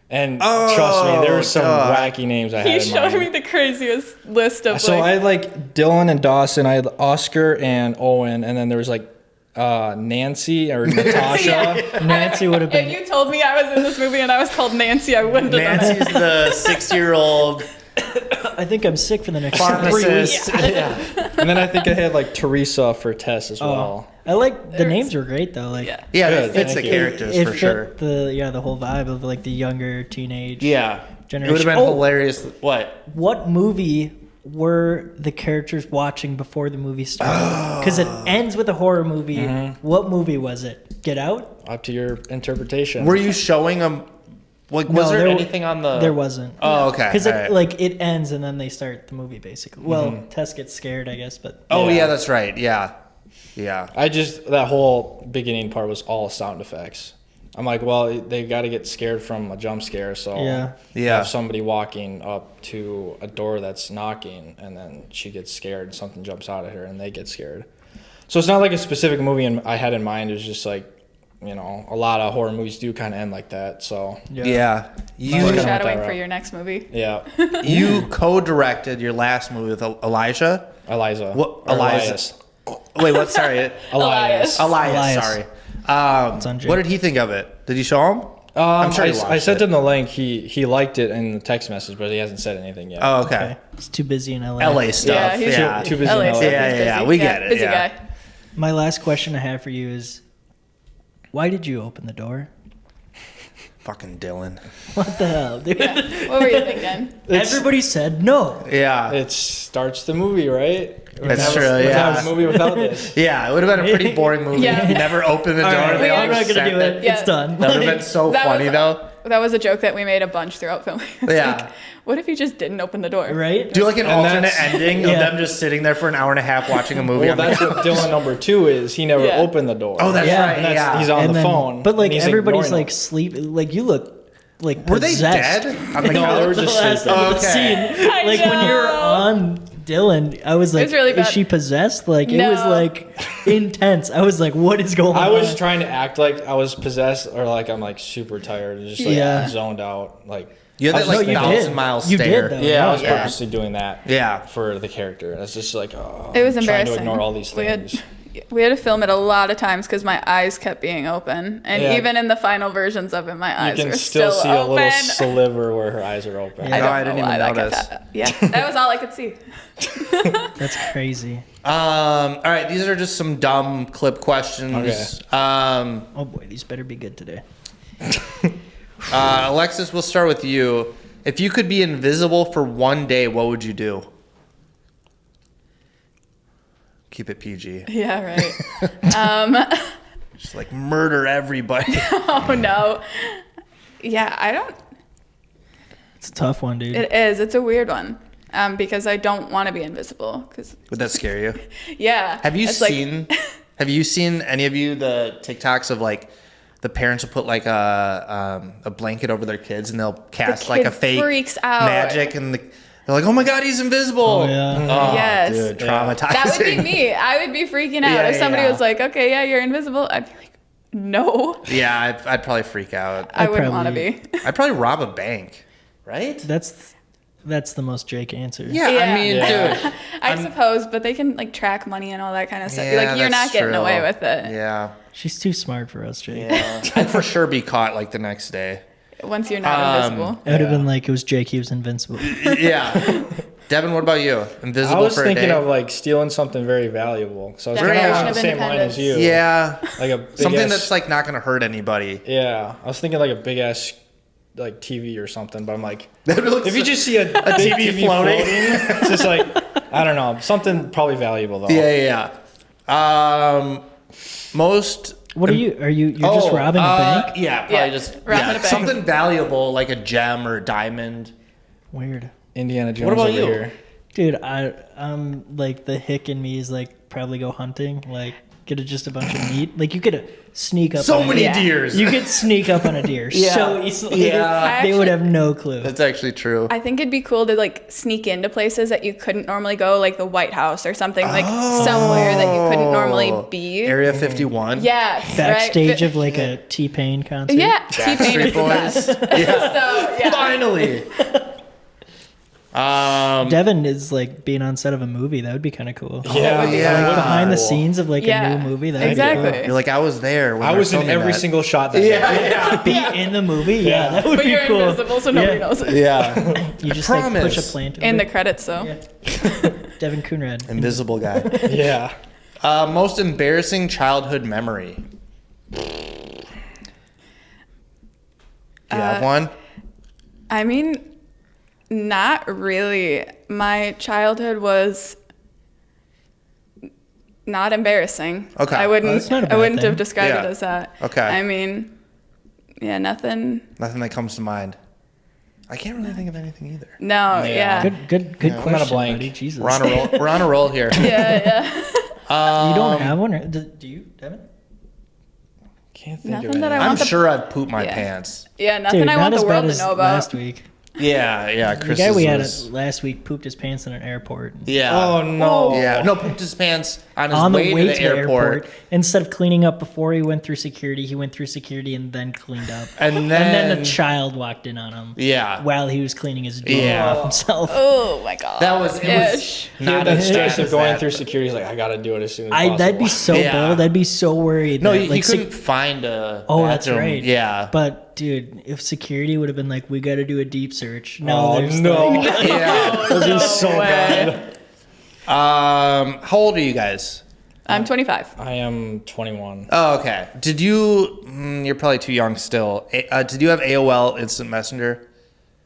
And Oh, trust me, there were some duh. wacky names I had He in showed mind. me the craziest list of So like. I had like Dylan and Dawson. I had Oscar and Owen, and then there was like Nancy or Natasha. Nancy would have If been. you told me I was in this movie and I was called Nancy, I wouldn't have done it. Nancy's the 60-year-old I think I'm sick for the next 3 weeks. pharmacist. Yeah. And then I think I had like Teresa for Tess as well. I like the There's- names were great though. Like Yeah. Yeah, Good, it fits the thank you. characters it for fit sure. the whole vibe of like the younger teenage. Yeah. It Generation. would have been Oh. hilarious. What? What movie were the characters watching before the movie started? Because it ends with a horror movie. Mm-hmm. What movie was it? Get Out? Up to your interpretation. Were you showing them? Like, was No, there there- anything on the? There wasn't. Oh, okay. Because all right. like it ends and then they start the movie basically. Well, Tess gets scared, I guess, but oh Yeah. yeah, that's right. Yeah. Yeah. that whole beginning part was all sound effects. I'm like, well, they got to get scared from a jump scare, so Yeah. Yeah. have somebody walking up to a door that's knocking, and then she gets scared, something jumps out at her, and they get scared. So it's not like a specific movie I had in mind. It was just like, you know, a lot of horror movies do kind of end like that. So Yeah. You kinda Foreshadowing went that for route. your next movie. yeah, you co-directed your last movie with Elijah. Eliza. What? Or Elias. Wait, what? Sorry, Elias. Elias. Sorry. It's on Jake. What did he think of it? Did you show him? I'm sure he I watched sent it. him the link. He liked it in the text message, but he hasn't said anything yet. Oh, okay. okay. It's too busy in LA. LA stuff. Yeah, he's Yeah. Too busy LA in LA. stuff, Yeah, he's yeah, yeah, busy. we get it, Busy yeah. guy. My last question I have for you is, why did you open the door? Fucking Dylan. What the hell, dude? Yeah. What were you thinking? Everybody said no. Yeah. It starts the movie, right? That's true, Wouldn't yeah. have a movie without this. Yeah, it would have been a pretty boring movie Yeah. if you never opened the door. right. They all I'm not just gonna sat do there. it. Yeah. It's done. That would have been so That funny was- though. That was a joke that we made a bunch throughout filming. It's Yeah. like, what if you just didn't open the door? Right? Do like an And alternate that's- ending of Yeah. them just sitting there for an hour and a half watching a movie. Well, on the that's what Dylan number 2 is. He never Yeah. opened the door. Oh, that's Yeah. right. And that's, Yeah. he's on And the then- phone. But like and he's everybody's ignoring like him. sleep. Like you look like Were they possessed. dead? On the No, couch? they were just The last sleeping. time I've Okay. seen. I Like when you're know. on Dylan, I was like, was really is bad. she possessed? Like it was No. like intense. I was like, what is going on? I was trying to act like I was possessed or like I'm like super tired and just like Yeah. zoned out. Like You had I that was like just No, you thinking- did. 1,000-mile You stare. did, though. Yeah, I was Yeah. purposely doing that. Yeah. For the character. It's just like It was trying embarrassing. to ignore all these We had- things. We had to film it a lot of times because my eyes kept being open, and Yeah. even in the final versions of it, my You eyes can were still see open. a little sliver where her eyes are open. I No, don't I know didn't why even that notice. kept happening. Yeah, that was all I could see. That's crazy. All right, these are just some dumb clip questions. Okay. Oh boy, these better be good today. Alexis, we'll start with you. If you could be invisible for one day, what would you do? Keep it PG. Yeah, right. Just like murder everybody. Oh no. Yeah, I don't. It's a tough one, dude. It is. It's a weird one. Because I don't want to be invisible. Cause Would that scare you? yeah. Have you it's like- seen? Have you seen any of you the TikToks of like the parents will put like a blanket over their kids and they'll cast like a kid fake freaks out. magic and they're like, oh my god, he's invisible. Oh, yeah. Oh, Yes. dude, traumatizing. That would be me. I would be freaking out Yeah, if somebody yeah. was like, "Okay, yeah, you're invisible." I'd be like, "No, Yeah, I'd probably freak out. I wouldn't want to be." I'd probably rob a bank, right? That's the most Jake answer. Yeah, I mean, dude. I suppose, but they can like track money and all that kind of stuff. Yeah, Like you're that's not getting true. away with it Yeah, She's too smart for us, Jake. yeah. I'd for sure be caught like the next day. once you're not invisible. It would have been like it was Jake. He was invincible. Yeah. Devin, what about you? Invisible I was for a thinking day? of like stealing something very valuable. So I was kind Declaration of on of the same line as you. Yeah. Like a big Something ass, that's like not gonna hurt anybody. Yeah, I was thinking like a big ass like TV or something. But I'm like, That looks if you just see a big TV TV floating. floating, it's just like I don't know, something probably valuable though. Yeah. Most. What are you? You're just robbing a bank? Yeah, probably Yeah, just robbing a bank. something valuable like a gem or a diamond. Weird, Indiana Jones What about over you? here. dude. I'm like the hick in me is like probably go hunting, like get just a bunch of meat. Like you could sneak up. So on many a deer. deers. You could sneak up on a deer so easily. Yeah. They would have no clue. That's actually true. I think it'd be cool to like sneak into places that you couldn't normally go, like the White House or something, like somewhere that you couldn't normally be. Area 51. Yes, Backstage right? of like a T-Pain concert. Yeah, T-Pain Backstreet is the best. Yeah. So yeah, Finally. Devin is like being on set of a movie. That would be kind of cool. Yeah, Yeah. that would be Behind the cool. scenes of like Yeah, a new movie. That'd exactly. Be You're like, I was there. When I they was were in filming every that. single shot that day. Yeah, cool. Be in the movie. Yeah, that would but be you're cool. invisible, so nobody Yeah. knows it. yeah. You just Promise. like push a plant. In the over. credits, though. Yeah. Devin Coonrad. Invisible guy. Yeah. Most embarrassing childhood memory. Do you have one? I mean, not really. My childhood was not embarrassing. Okay. I Well, wouldn't. that's not a I bad wouldn't thing. have described Yeah. it as that. Okay. I mean, yeah, nothing. Nothing that comes to mind. I can't really think of anything either. No. Yeah. Yeah. Good I'm at a question, blank. buddy. Jesus. We're on a roll. We're on a roll here. Yeah. You don't have one? Or, do you, Devin? Can't think Nothing of that it. I I'm want the- sure I'd poop my Yeah. pants. Yeah. Nothing Dude, I not want as the bad world to as know about. last week. Yeah. The Chris guy we had was, last week pooped his pants in an airport. Yeah. Oh no. Yeah. No, pooped his pants on his On way, the way to the airport. instead of cleaning up before he went through security, he went through security and then cleaned up. And then, a child walked in on him Yeah. while he was cleaning his door Yeah. off himself. Oh my god. That was it. Was Ish. He had not that as stress bad of as going that, through but- security. He's like, I gotta do it as soon as possible. That'd be so Yeah. bold. I'd be so worried. No, that, he like, couldn't find a. Oh, that's bathroom. right. Yeah. But dude, if security would have been like, "We got to do a deep search," no, Oh there's no. like- yeah. That'd be so way. bad. How old are you guys? I'm 25. I am 21. Oh, okay. Did you? You're probably too young still. Did you have AOL Instant Messenger?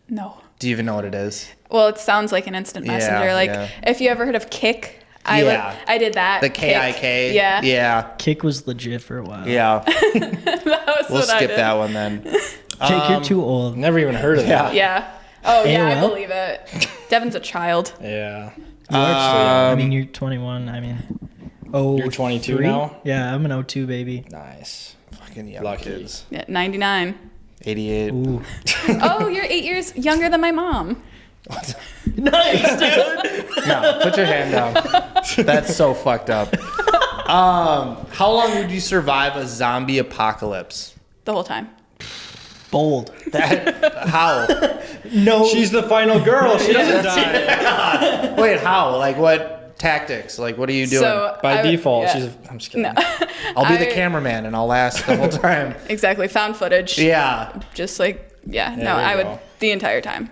No. Do you even know what it is? Well, it sounds like an instant Yeah, messenger. Like yeah. if you ever heard of Kik, Yeah. I did that. The KIK. Yeah. Yeah. Kick was legit for a while. Yeah. That was We'll what I skip did. that one then. Jake, you're too old. Never even heard of that. Yeah. Oh yeah, I AOL? believe it. Devin's a child. Yeah. You are I mean, you're 21. I mean, oh, You're 22 now? Yeah, I'm an 02 baby. Nice. Fucking young Lucky. kids. Yeah, 99. 88. Ooh, Oh, you're 8 years younger than my mom. nice, dude. No, put your hand down. That's so fucked up. How long would you survive a zombie apocalypse? The whole time. Bold. How? No, She's the final girl. She doesn't die. Wait, how? Like what tactics? Like what are you doing? So By I would- default, yeah. I'm just kidding. No. I'll be the I- cameraman and I'll last the whole time. Exactly. Found footage. Yeah. Just like yeah. No, there you I would go. the entire time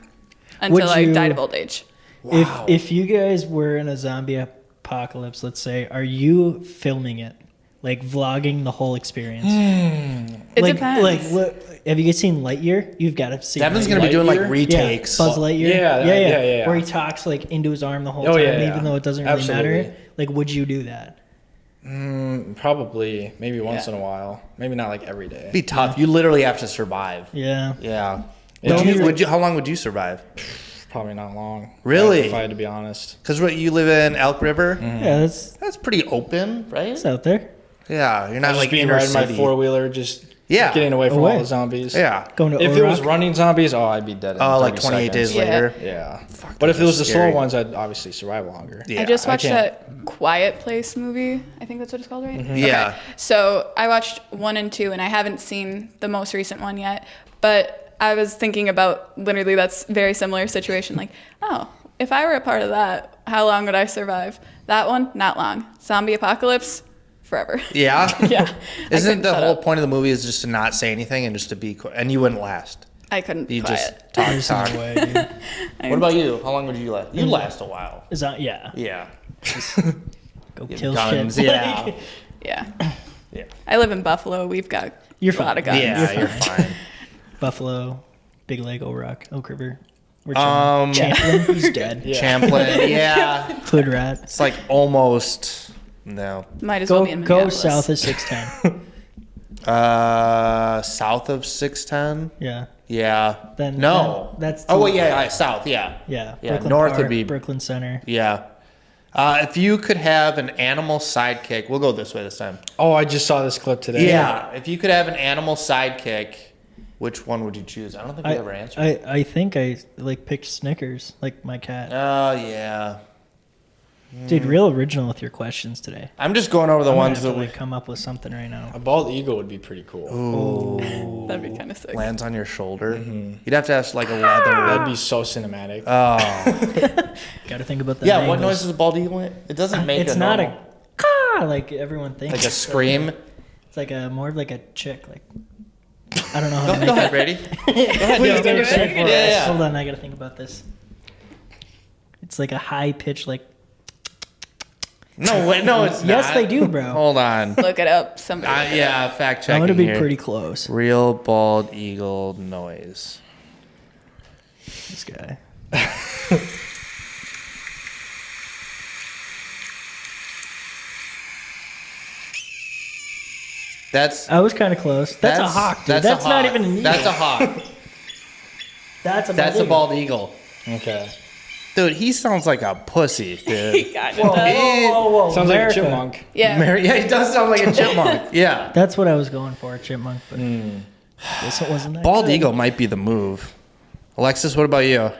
until I you- died of old age. If you guys were in a zombie apocalypse, let's say, are you filming it? like vlogging the whole experience? It like, depends. Like, have you guys seen Lightyear? You've got to see. Devin's Lightyear. gonna be doing like Lightyear? retakes. Yeah, Buzz Lightyear. Yeah, yeah. Where he talks like into his arm the whole Oh, time, yeah, yeah. even though it doesn't really Absolutely. matter. Like, would you do that? Probably, maybe once Yeah. in a while. Maybe not like every day. It'd be tough. You literally have to survive. Yeah. Yeah. Yeah. Would you? How long would you survive? Probably not long. Really? If I had to be honest. Because you live in Elk River. Yeah, that's Pretty open, right? out there. Yeah, you're not I'd just like be inner riding my city. 4-wheeler, just Yeah. getting away from Away. all the zombies. Yeah. Going to If it was Orock. running zombies, I'd be dead in Oh, like 30 28 days seconds. Yeah. later. Yeah. Fuck, But if it was the that's slow scary. ones, I'd obviously survive longer. Yeah, I just watched can't. that Quiet Place movie. I think that's what it's called, right? Yeah. So I watched 1 and 2, and I haven't seen the most recent one yet. But I was thinking about literally that's very similar situation. Like, oh, if I were a part of that, how long would I survive? That one, not long. Zombie apocalypse, forever. Yeah. Yeah. I Isn't couldn't the shut whole up. point of the movie is just to not say anything and just to be, and you wouldn't last. I couldn't be You quiet. just talk, There's talk. no way, dude. What about you? How long would you last? You last a while. Is that yeah? Yeah. Go Get kill guns, shit. yeah. Like, Yeah. Yeah. I live in Buffalo. We've got You're a lot fine. of guns. Yeah, you're fine. Buffalo, Big Lake, Oak River. We're Champlin, he's dead. Yeah. Champlin, yeah. Hood rat. It's like almost, no. Might as well Go be in go Minneapolis. south of 610. South of 610? Yeah. Yeah. Then No. that's Oh, too- wait, yeah, south, yeah. Yeah. Yeah, north would be- Brooklyn Center. Yeah. If you could have an animal sidekick, we'll go this way this time. Oh, I just saw this clip today. Yeah. If you could have an animal sidekick, which one would you choose? I don't think we ever answered. I think I like picked Snickers, like my cat. Oh, yeah. Dude, real original with your questions today. I'm just going over the I'm gonna ones have that to, we like come up with something right now. A bald eagle would be pretty cool. That'd be kind of sick. lands on your shoulder. You'd have to have like a leather. That'd be so cinematic. Got to think about the Yeah, what angles. noise does a bald eagle make? It doesn't make It's a not normal, a caw like everyone thinks. like a scream. It's like a more of like a chick. Like I don't know how Go, to make go it. ahead, Brady. Please do it. say it for Yeah, us. yeah. Hold on, I gotta think about this. It's like a high pitch, like No, wait, no, it's yes, not. they do, bro. Hold on. Look it up. Somebody. look it Yeah, up. fact I'm checking gonna be here. pretty close. Real bald eagle noise. This guy. That's I was kind of close. That's a hawk, dude. That's, a not hawk. even an eagle. That's a hawk. That's a bald eagle. Okay. Dude, he sounds like a pussy, dude. God, Whoa, it does. whoa, whoa, whoa. Sounds like a America. chipmunk. Yeah. Yeah, he does sound like a chipmunk. Yeah. That's what I was going for, a chipmunk. But guess it wasn't that Bald good. eagle might be the move. Alexis, what about you?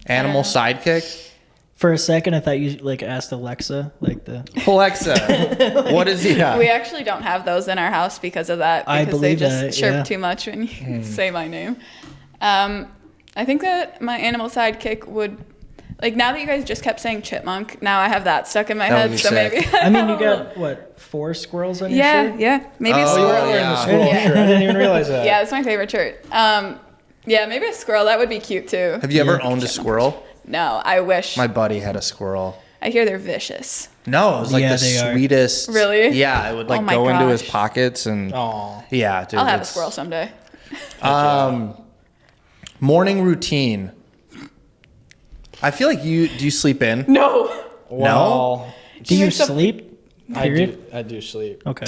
Animal sidekick? For a second, I thought you like asked Alexa, like the. Alexa, what is he? We actually don't have those in our house because of that. I Because they believe just that, chirp yeah. too much when you say my name. I think that my animal sidekick would, like, now that you guys just kept saying chipmunk, now I have that stuck in my That head. would be So sick. maybe. I mean, you got what 4 squirrels on your Yeah, shirt? yeah. Maybe a Oh, Oh, you were squirrel. wearing yeah. the squirrel Yeah. shirt. I didn't even realize that. Yeah, that's my favorite shirt. Yeah, maybe a squirrel. That would be cute too. Have you ever Yeah. owned a squirrel? No, I wish. My buddy had a squirrel. I hear they're vicious. No, it was like Yeah, the they are. sweetest. Really? Yeah, it would like Oh my go into his gosh. pockets and. Aw. Yeah, dude. I'll have a it's- squirrel someday. Morning routine. I feel like do you sleep in? No. Well, Do you wakes up- sleep? Period. I do sleep. Okay.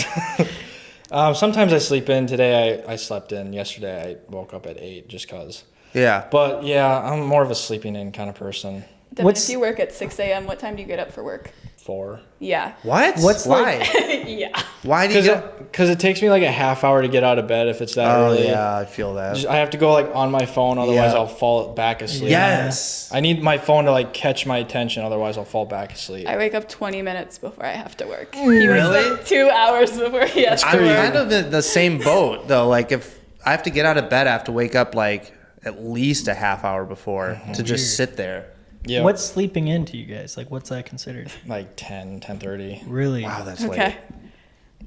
Sometimes I sleep in. Today I slept in. Yesterday I woke up at 8 just cause. Yeah. But yeah, I'm more of a sleeping in kind of person. Devin, What's- if you work at 6 a.m., what time do you get up for work? 4. Yeah. What? What's why? Yeah. Why do you go? Because it takes me like a half hour to get out of bed if it's that Oh early. yeah, I feel that. I have to go like on my phone, otherwise Yeah. I'll fall back asleep. Yes. I need my phone to like catch my attention, otherwise I'll fall back asleep. I wake up 20 minutes before I have to work. He Really? wakes up 2 hours before he has to I'm work. kind of in the same boat though. Like if I have to get out of bed, I have to wake up like at least a half hour before to just sit there. Yeah. What's sleeping in to you guys? Like, what's that considered? like 10:30? Really? Wow, that's Okay.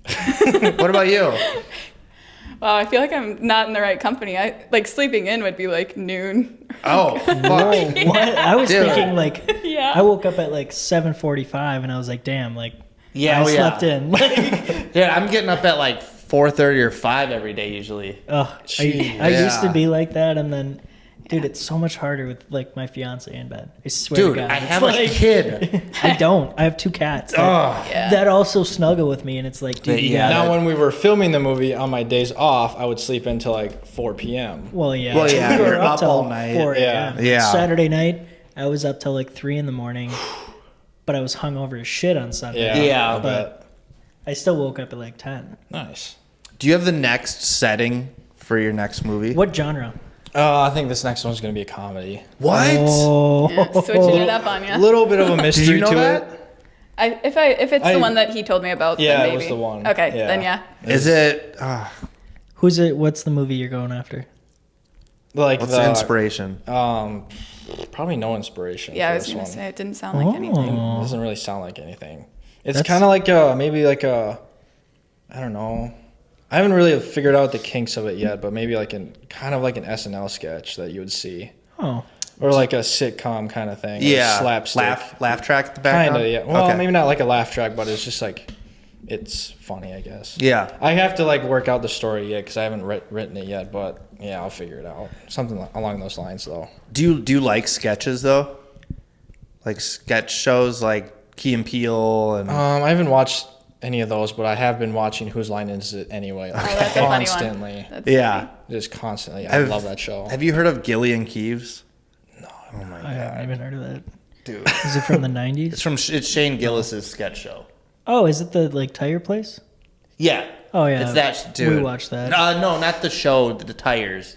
late. What about you? Wow, I feel like I'm not in the right company. I like sleeping in would be like noon. Oh, fuck. Whoa, what? I was Dude. thinking like Yeah. I woke up at like 7:45 and I was like, damn, like Yeah, I oh, yeah. slept in. Like, Yeah, I'm getting up at like 4:30 or 5 every day usually. Ugh, Jeez. I used to Yeah. be like that, and then, dude, it's so much harder with like my fiance in bed. I swear Dude, to God. I It's have a kid. I don't. I have 2 cats that, Oh. Yeah. that also snuggle with me, and it's like, dude, you Yeah. gotta. Now, when we were filming the movie on my days off, I would sleep until like 4 p.m. Well, yeah. Well, yeah, we were you're up till all night. 4 Yeah. a.m. Yeah. Saturday night, I was up till like 3 in the morning, but I was hungover as shit on Sunday. Yeah, Yeah, I but- bet. I still woke up at like 10. Nice. Do you have the next setting for your next movie? What genre? I think this next one's gonna be a comedy. What? Oh. Yeah, switching it up on A you. little bit of a mystery Did you know to that? it. If it's I- the one that he told me about, Yeah, then it maybe. was the one. Okay, Yeah. then yeah. Is it? Who's it? What's the movie you're going after? Like What's the inspiration? Probably no inspiration. Yeah, for I was this gonna one. say it didn't sound like anything. It doesn't really sound like anything. It's That's- kind of like maybe like a, I don't know. I haven't really figured out the kinks of it yet, but maybe like kind of like an SNL sketch that you would see, Oh. or like a sitcom kind of thing. or Yeah, slapstick. laugh track at the background. Kind of, yeah. Well, Okay. maybe not like a laugh track, but it's just like, it's funny, I guess. Yeah. I have to like work out the story yet because I haven't written it yet, but yeah, I'll figure it out. Something along those lines, though. Do you like sketches though? Like sketch shows like Key and Peele and I haven't watched any of those, but I have been watching Whose Line Is It Anyway? Like, Oh, that's a funny one. constantly. That's yeah. funny. Just constantly. I love that show. Have you heard of Gillian Keeves? Oh my I haven't even heard of that. dude. Is it from the 90s? It's Shane Gillis's sketch show. Oh, is it the like tire place? Yeah. Oh, yeah. It's that dude. We watched that. No, not the show, the tires.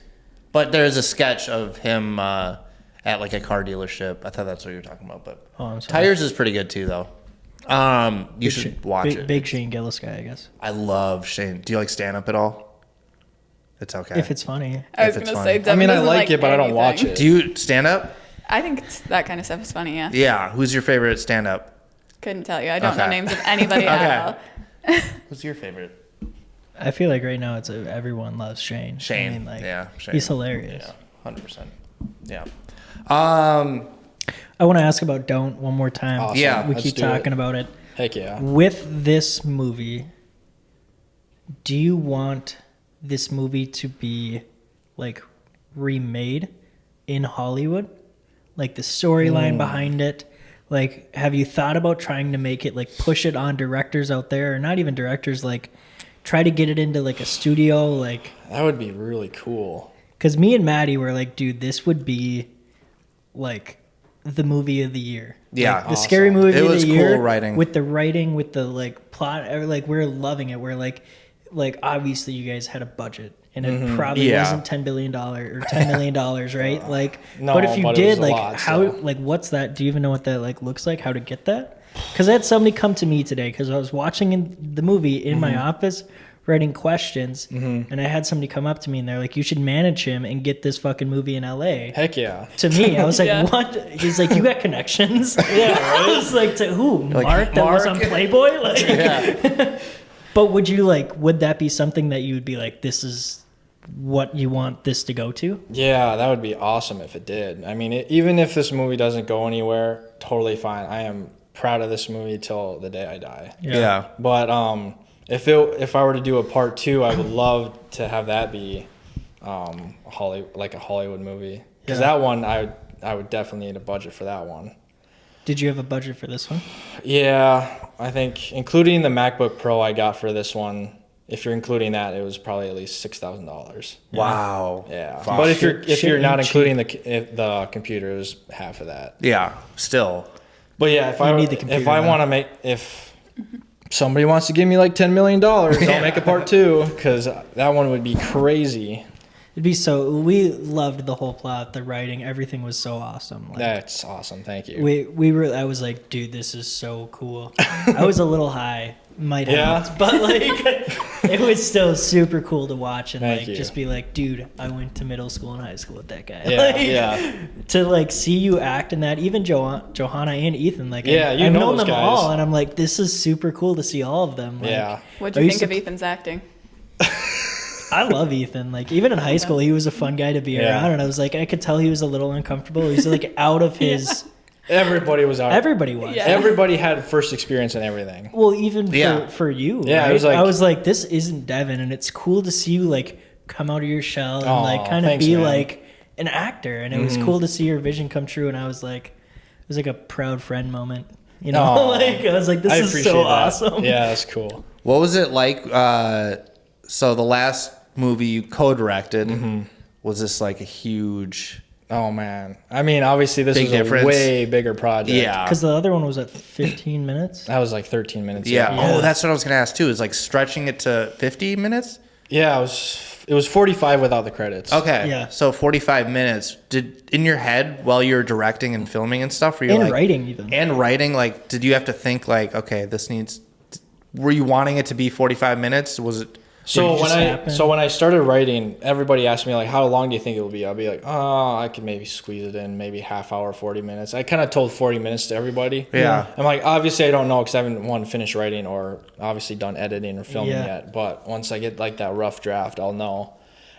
But there's a sketch of him at like a car dealership. I thought that's what you were talking about, but Oh, I'm sorry. Tires is pretty good too though. You should watch it. Big Shane Gillis guy, I guess. I love Shane. Do you like stand up at all? It's okay. If it's funny. I was If it's gonna funny. say. I Devin mean, I doesn't like it, but I don't watch anything. it. Do you stand up? I think that kind of stuff is funny. Yeah. Yeah. Who's your favorite stand up? Couldn't tell you. I don't know Okay. names of anybody at Okay. all. Who's your favorite? I feel like right now it's everyone loves Shane. Shane. I mean, like, yeah. Shane. he's hilarious. Yeah. 100%. Yeah. I want to ask about Don't one more time. Awesome. Yeah, We let's keep do talking it. about it. Heck yeah. With this movie, do you want this movie to be like remade in Hollywood? Like the storyline behind it? Like, have you thought about trying to make it like push it on directors out there, or not even directors, like try to get it into like a studio? Like, That would be really cool. because me and Maddie were like, dude, this would be like the movie of the year. Yeah. Like, the scary movie It of was the cool year. writing. With the writing, with the like plot, like we're loving it. We're like obviously you guys had a budget. And it probably Yeah. wasn't $10 billion or $10 million, right? Like, No, but if you but it did, was a like, lot, how, so. like, what's that? Do you even know what that like looks like? How to get that? Because I had somebody come to me today because I was watching the movie in my office, writing questions, and I had somebody come up to me and they're like, "You should manage him and get this fucking movie in LA." Heck yeah. To me, I was like, Yeah. "What?" He's like, "You got connections?" Yeah, I was like, "To who? Mark that was on Mark? Playboy?" Like, Yeah. but would you like? Would that be something that you would be like, "This is what you want this to go to"? Yeah, that would be awesome if it did. I mean, even if this movie doesn't go anywhere, totally fine. I am proud of this movie till the day I die. Yeah. But if I were to do a part 2, I would love to have that be a Hollywood movie. Because Yeah. that one, I would definitely need a budget for that one. Did you have a budget for this one? Yeah, I think including the MacBook Pro I got for this one, if you're including that, it was probably at least $6,000. Wow. Yeah, Fuck. but if Shit you're not ain't including the computer, it was half of that. Yeah. Still. But yeah, if You I need the computer if I now. want to make if somebody wants to give me like $10 million, I'll make a part 2 because that one would be crazy. It'd be so. We loved the whole plot, the writing, everything was so awesome. Like, That's awesome. Thank you. we were. I was like, dude, this is so cool. I was a little high, might Yeah? have, but like, it was still super cool to watch and Thank like you. just be like, dude, I went to middle school and high school with that guy. Yeah, Like, yeah. To like see you act in that, even Johanna and Ethan, like Yeah, I've you know known those them guys. all, and I'm like, this is super cool to see all of them. Like, Yeah. What'd I you used think of to- Ethan's acting? I love Ethan. Like even in high school, he was a fun guy to be Yeah. around, and I was like, I could tell he was a little uncomfortable. He's like out of his Everybody was out. Everybody was. Yeah. Everybody had first experience and everything. Well, even Yeah. for you, Yeah, it right? was like- I was like, this isn't Devin, and it's cool to see you like come out of your shell and Aw, like kind of thanks, be man. like an actor, and it was cool to see your vision come true. And I was like, it was like a proud friend moment, you know? Aw. Like I was like, this I is appreciate so that. awesome. Yeah, that's cool. What was it like? So the last movie you co-directed, was this like a huge? Oh man. I mean, obviously this Big is difference. a way bigger project. Yeah. Because the other one was at 15 minutes. That was like 13 minutes. Yeah. Yeah. Oh, that's what I was gonna ask too. Is like stretching it to 50 minutes? Yeah, it was 45 without the credits. Okay. Yeah. So 45 minutes. Did in your head while you were directing and filming and stuff, were you And like, writing even. and writing, like, did you have to think like, okay, this needs? Were you wanting it to be 45 minutes? Was it? So Did it just happen? when I started writing, everybody asked me like, how long do you think it will be? I'll be like, oh, I could maybe squeeze it in, maybe half hour, 40 minutes. I kind of told 40 minutes to everybody. Yeah. I'm like, obviously I don't know because I haven't finished writing or obviously done editing or filming Yeah. yet. But once I get like that rough draft, I'll know.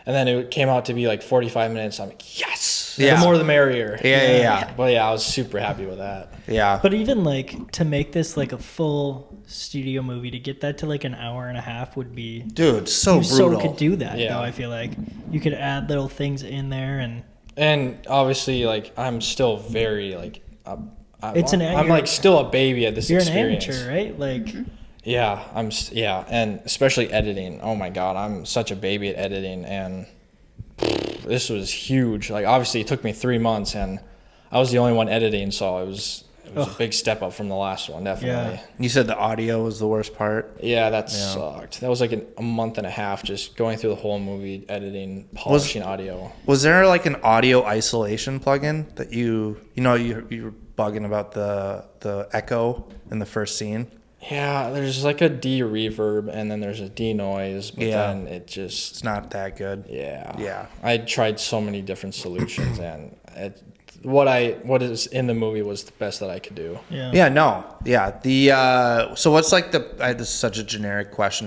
And then it came out to be like 45 minutes. I'm like, yes. Yeah. The more the merrier. Yeah. But yeah, I was super happy with that. Yeah. But even like to make this like a full studio movie, to get that to like an hour and a half would be. Dude, so You so brutal. could do that, Yeah. though. I feel like you could add little things in there, And obviously, like, I'm still very like, I'm you're- like still a baby at this you're experience. an amateur, right? Like, Yeah, and especially editing. Oh my god, I'm such a baby at editing, and this was huge. Like, obviously, it took me 3 months, and I was the only one editing, so it was a big step up from the last one, definitely. Yeah. You said the audio was the worst part. Yeah, that sucked. That was like a month and a half just going through the whole movie, editing, polishing audio. Was there like an audio isolation plugin that you were bugging about the echo in the first scene? Yeah, there's like a D reverb, and then there's a D noise, but Yeah. then it just It's not that good. Yeah. Yeah. I tried so many different solutions, and what is in the movie was the best that I could do. yeah. Yeah, no. Yeah. The so what's like this is such a generic question.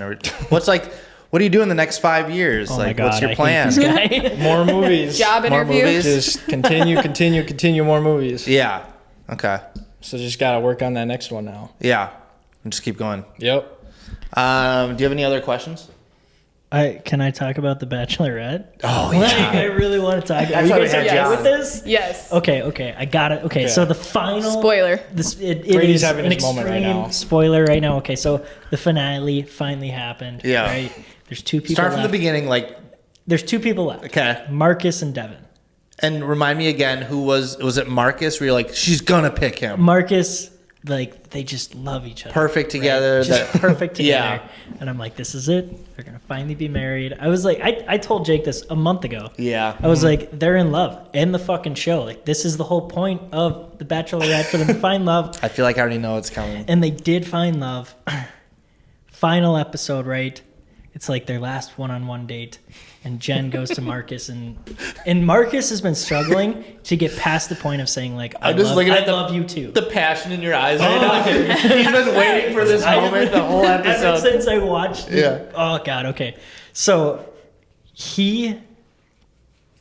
What do you do in the next 5 years? Oh like my God, what's your I hate plan? this guy. More movies. Job More interview. movies? Just continue more movies. Yeah. Okay. So just gotta work on that next one now. Yeah. And just keep going. Yep. Do you have any other questions? Can I talk about The Bachelorette? Oh, Like, I really want to talk. Are That's you why we guys had okay John. with this? Yes. Okay, I got it. Okay, so the final Spoiler. It Brady's is having an his moment right extreme now. spoiler right now. Okay, so the finale finally happened. Yeah. Right. There's two people. Start from the left. beginning, like, There's two people left. okay. Marcus and Devin. And remind me again, who was it Marcus where you're like, she's gonna pick him. Marcus, like they just love each other. Perfect together. Just perfect together. Yeah. And I'm like, this is it. They're gonna finally be married. I was like, I told Jake this a month ago. Yeah. I was like, they're in love. End the fucking show. Like, this is the whole point of The Bachelorette, for them to find love. I feel like I already know it's coming. And they did find love. Final episode, right? It's like their last one-on-one date. And Jen goes to Marcus, and Marcus has been struggling to get past the point of saying, like, I love you too. The passion in your eyes right now. He's been waiting for this moment the whole Ever episode. since I watched Yeah. Oh god, okay. So he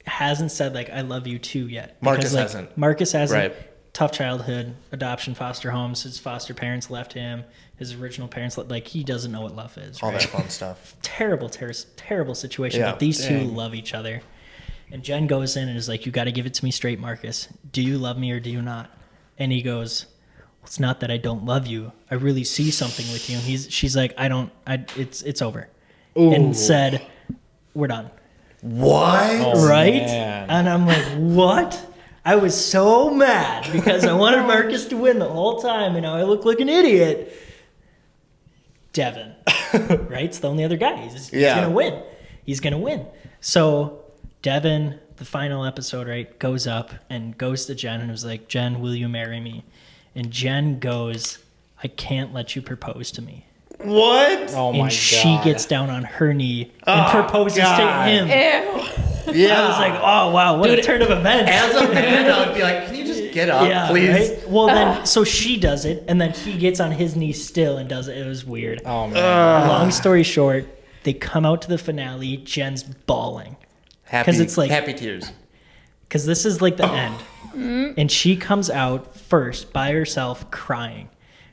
hasn't said like I love you too yet. Marcus like, hasn't. Marcus hasn't. Right. Tough childhood, adoption, foster homes. His foster parents left him. His original parents like he doesn't know what love is. All Right? that fun stuff. Terrible situation. Yeah. But these two Dang. love each other. And Jen goes in and is like, "You got to give it to me straight, Marcus. Do you love me or do you not?" And he goes, "Well, it's not that I don't love you. I really see something with you." And she's like, "It's over." Ooh. And said, "We're done." What? Oh, Right? man. And I'm like, "What?" I was so mad because I wanted Marcus to win the whole time, and now I look like an idiot. Devin, right? It's the only other guy. He's gonna win. He's gonna win. So Devin, the final episode, right, goes up and goes to Jen and was like, "Jen, will you marry me?" And Jen goes, "I can't let you propose to me." What? Oh my And god. she gets down on her knee and Oh, proposes God. to him. Ew. Yeah. I was like, "Oh wow, what a turn of events!" as a man, I would be like, can you just get up, please? Right? Well, then, so she does it, and then he gets on his knees still and does it. It was weird. Oh man. Long story short, they come out to the finale. Jen's bawling. Happy, 'Cause it's like- happy tears. because this is like the end. And she comes out first by herself crying.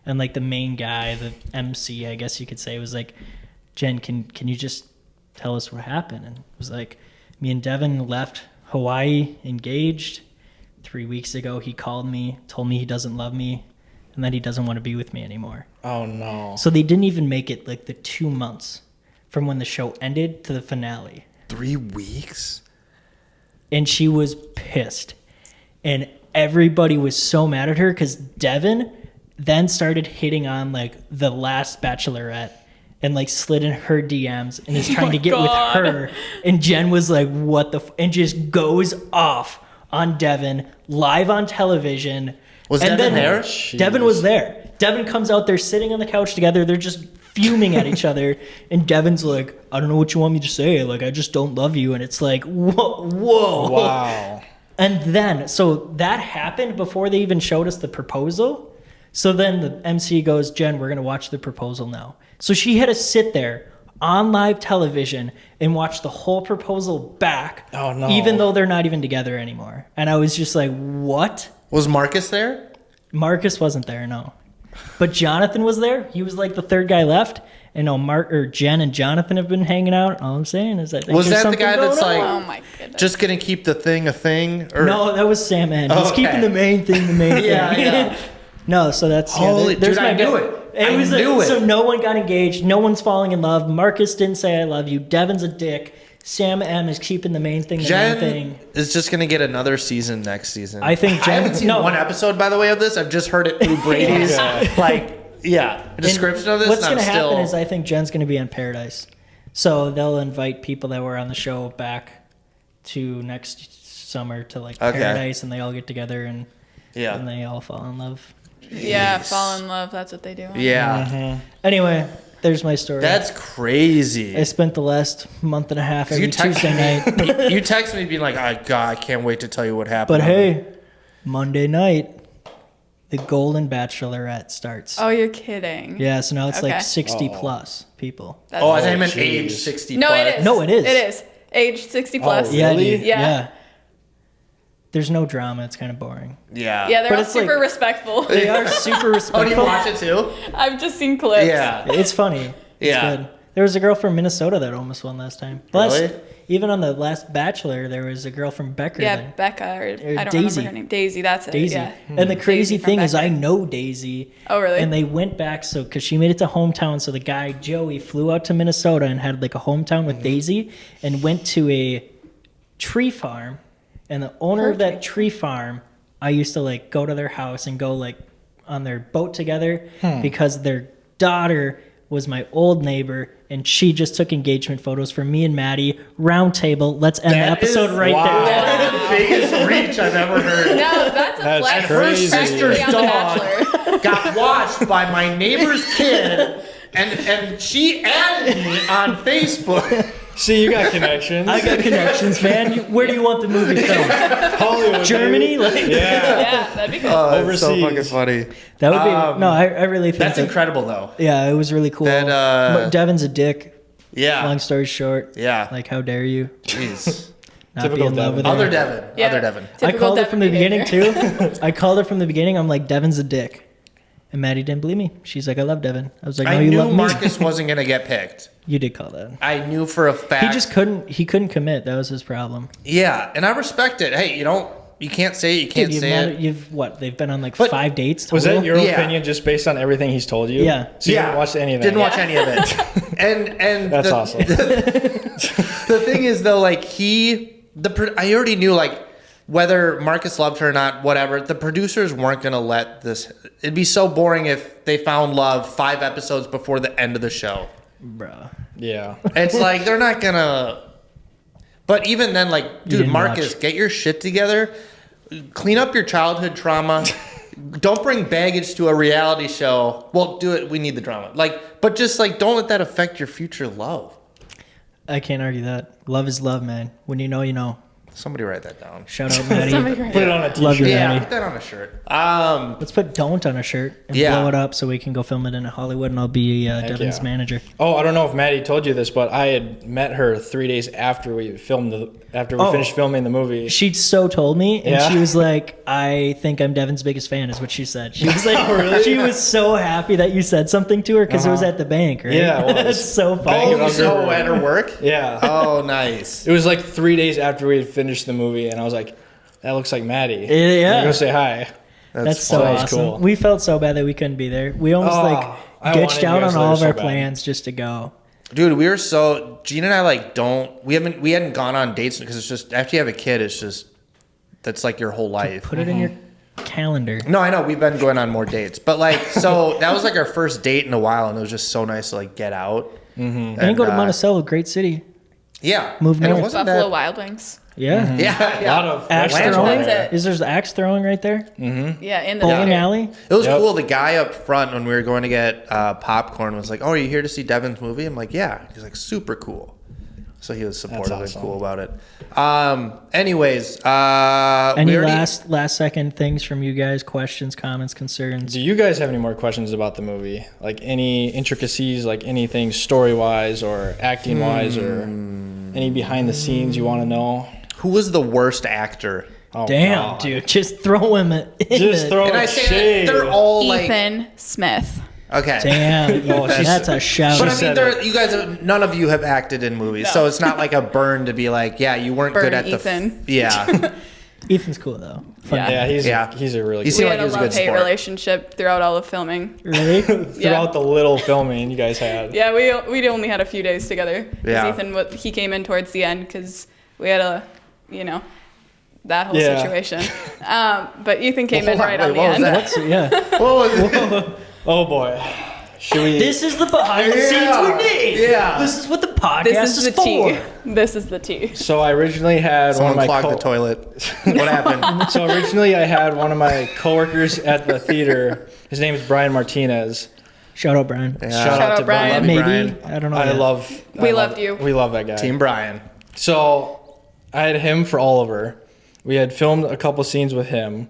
And like the main guy, the MC, I guess you could say, was like, Jen, can you just tell us what happened? And it was like, me and Devin left Hawaii engaged. 3 weeks ago, he called me, told me he doesn't love me, and that he doesn't want to be with me anymore. Oh, no. So they didn't even make it like the 2 months from when the show ended to the finale. 3 weeks? And she was pissed. And everybody was so mad at her because Devin then started hitting on like the last Bachelorette and like slid in her DMs and is trying to get with her. And Jen was like, what the and just goes off on Devin live on television. Was and Devin then there? Devin was there. Devin comes out there sitting on the couch together. They're just fuming at each other. And Devin's like, I don't know what you want me to say. Like, I just don't love you. And it's like, whoa. Wow. And then, so that happened before they even showed us the proposal. So then the MC goes, Jen, we're going to watch the proposal now. So she had to sit there on live television and watch the whole proposal back. Oh, no. Even though they're not even together anymore. And I was just like, what? Was Marcus there? Marcus wasn't there, no. But Jonathan was there. He was like the third guy left. And Jen and Jonathan have been hanging out. All I'm saying is that Was that the guy that's like, Oh my goodness. just gonna keep the thing a thing? Or? No, that was Sam N. He's Okay. keeping the main thing the main thing. Yeah. No, so that's Holy- there's dude, my I knew bit. it. I knew it. So no one got engaged. No one's falling in love. Marcus didn't say I love you. Devin's a dick. Sam M is keeping the main thing the Jen main thing. is just gonna get another season next season. I think I Jen- haven't seen no. one episode, by the way, of this. I've just heard it through Brady's description of this. What's and going to I'm happen still, is I think Jen's going to be on Paradise. So they'll invite people that were on the show back to next summer to like Okay. Paradise, and they all get together and yeah, they all fall in love. Yeah, fall in love. That's what they do. yeah. Anyway, there's my story. That's crazy. I spent the last month and a half every You text Tuesday night. you text me being like, "Oh God, I can't wait to tell you what happened." But hey, Monday night, the Golden Bachelorette starts. Oh, you're kidding. Yeah, so now it's Okay. like 60 plus people. That's I thought you meant jeez. age 60. No, plus. it is. No, it is. It is. Age 60 plus. Oh, Yeah, Really? dude. Yeah. There's no drama. It's kind of boring. Yeah. Yeah, they're But all it's like- super respectful. They are super respectful. Oh, do you watch it too? I've just seen clips. Yeah. It's funny. It's Yeah. good. There was a girl from Minnesota that almost won last time. Really? Even on the last Bachelor, there was a girl from Becker. Yeah, there. Becca, or I don't Daisy. remember her name. Daisy, that's it. Daisy. Yeah. And the crazy Daisy from thing is, Becker. I know Daisy. Oh, really? And they went back, so because she made it to hometown, so the guy Joey flew out to Minnesota and had like a hometown with Daisy, and went to a tree farm, and the owner of that tree farm, I used to like go to their house and go like on their boat together because their daughter was my old neighbor, and she just took engagement photos for me and Maddie. Round table. Let's end the That episode is- right wow. there. That is the biggest reach I've ever heard. No, that's a That's flex. crazy. Her sister's On The dog Bachelor. got watched by my neighbor's kid, and she added me on Facebook. See, you got connections. I got connections, man. Where do you want the movie filmed? Hollywood. Germany? dude. Like, Yeah. Yeah, that'd be cool. It's so Overseas. fucking funny. that would be no. I really think That's that, incredible, though. Yeah, it was really cool. That, But Devin's a dick. Yeah. Long story short. Yeah. Like, how dare you? Jeez. Not Typical be in love Devin. with her. Other Devin. Yeah. Other Devin. I Typical called her Devin from the beginning behavior. too. I called her from the beginning. I'm like, Devin's a dick. And Maddie didn't believe me. She's like, I love Devin. I was like, no, I you knew love me. Marcus wasn't going to get picked. You did call that. I knew for a fact. He just couldn't. He couldn't commit. That was his problem. Yeah, and I respect it. Hey, you can't say it, you can't Dude, say it. you've what? They've been on like But 5 dates. Total? Was that your Yeah. opinion just based on everything he's told you? Yeah. So you didn't watch any of that? Didn't watch any of it. And That's awesome. The thing is though, like I already knew like whether Marcus loved her or not, whatever. The producers weren't gonna let this. It'd be so boring if they found love 5 episodes before the end of the show. Bruh. Yeah. It's like they're not gonna. But even then, like, dude, didn't Marcus, watch. get your shit together. Clean up your childhood trauma. Don't bring baggage to a reality show. Well, do it. We need the drama. Like, but just like, don't let that affect your future love. I can't argue that. Love is love, man. When you know, you know. Somebody write that down. Shout out, Maddie. Somebody write Put it on a Love you, t-shirt. Yeah, Maddie. put that on a shirt. Let's put "don't" on a shirt and Yeah. blow it up so we can go film it in Hollywood, and I'll be Devin's yeah. manager. Oh, I don't know if Maddie told you this, but I had met her 3 days after we finished filming the movie. She so told me, and Yeah. she was like, "I think I'm Devin's biggest fan," is what she said. She was like, really? she was so happy that you said something to her because it was at the bank, right? Yeah, it was. That's so funny. Bank Oh, of so Underwood. at her work? Yeah. Oh, nice. It was like 3 days after we had finished the movie, and I was like, that looks like Maddie. Yeah. Go say hi. That's so funny. awesome. Cool. We felt so bad that we couldn't be there. We almost I wanted ditched you out guys on there all of so our bad. plans just to go. Dude, Gene and I we hadn't gone on dates because it's just, after you have a kid, it's just, that's like your whole life. Put it in your calendar. No, I know, we've been going on more dates, but like, so that was like our first date in a while, and it was just so nice to like get out. And go to Monticello, great city. Yeah. Move And it north. wasn't Buffalo that, Wild Wings. Yeah. yeah, A lot of Axe Land throwing. That's it. Is there axe throwing right there? Yeah, in the Bowling theater. alley. It was Yep. cool. The guy up front when we were going to get popcorn was like, "Oh, are you here to see Devin's movie?" I'm like, "Yeah." He's like, "Super cool." So he was supportive That's and awesome. cool about it. Anyways, Any we already- last second things from you guys? Questions, comments, concerns? Do you guys have any more questions about the movie? Like any intricacies, like anything story wise or acting wise or any behind the scenes you want to know? who was the worst actor? Oh, Damn, God. dude, just throw him in. Just throw And I it say shade. that they're all like, Ethan Smith. okay. Damn, Oh, she that's a shout. But I mean, said you guys, none of you have acted in movies, so it's not like a burn to be like, yeah, you weren't Burn good at Ethan. Yeah, Ethan's cool though. Fun Yeah. guy. Yeah, he's Yeah. he's a really He good seemed We like had he was a a good love-hate sport. relationship throughout all of filming. Really? throughout the little filming you guys had. Yeah, we only had a few days together. 'Cause Yeah. Ethan, he came in towards the end because we had that whole Yeah. situation. But Ethan came in Hold on, right wait, on the what was end. that? What's yeah? What was it? Oh boy. Should we This is the behind the scenes we need. Yeah. This is what the podcast This is the for. tea. This is the tea. So I originally had Someone one of my clogged the toilet. What happened? So originally I had one of my coworkers at the theater. His name is Brian Martinez. Shout out, Brian. Yeah. Shout out out to Brian. Love you, Maybe Brian. I don't know. I yet. love. We loved you. We love that guy. Team Brian. So I had him for Oliver. We had filmed a couple scenes with him.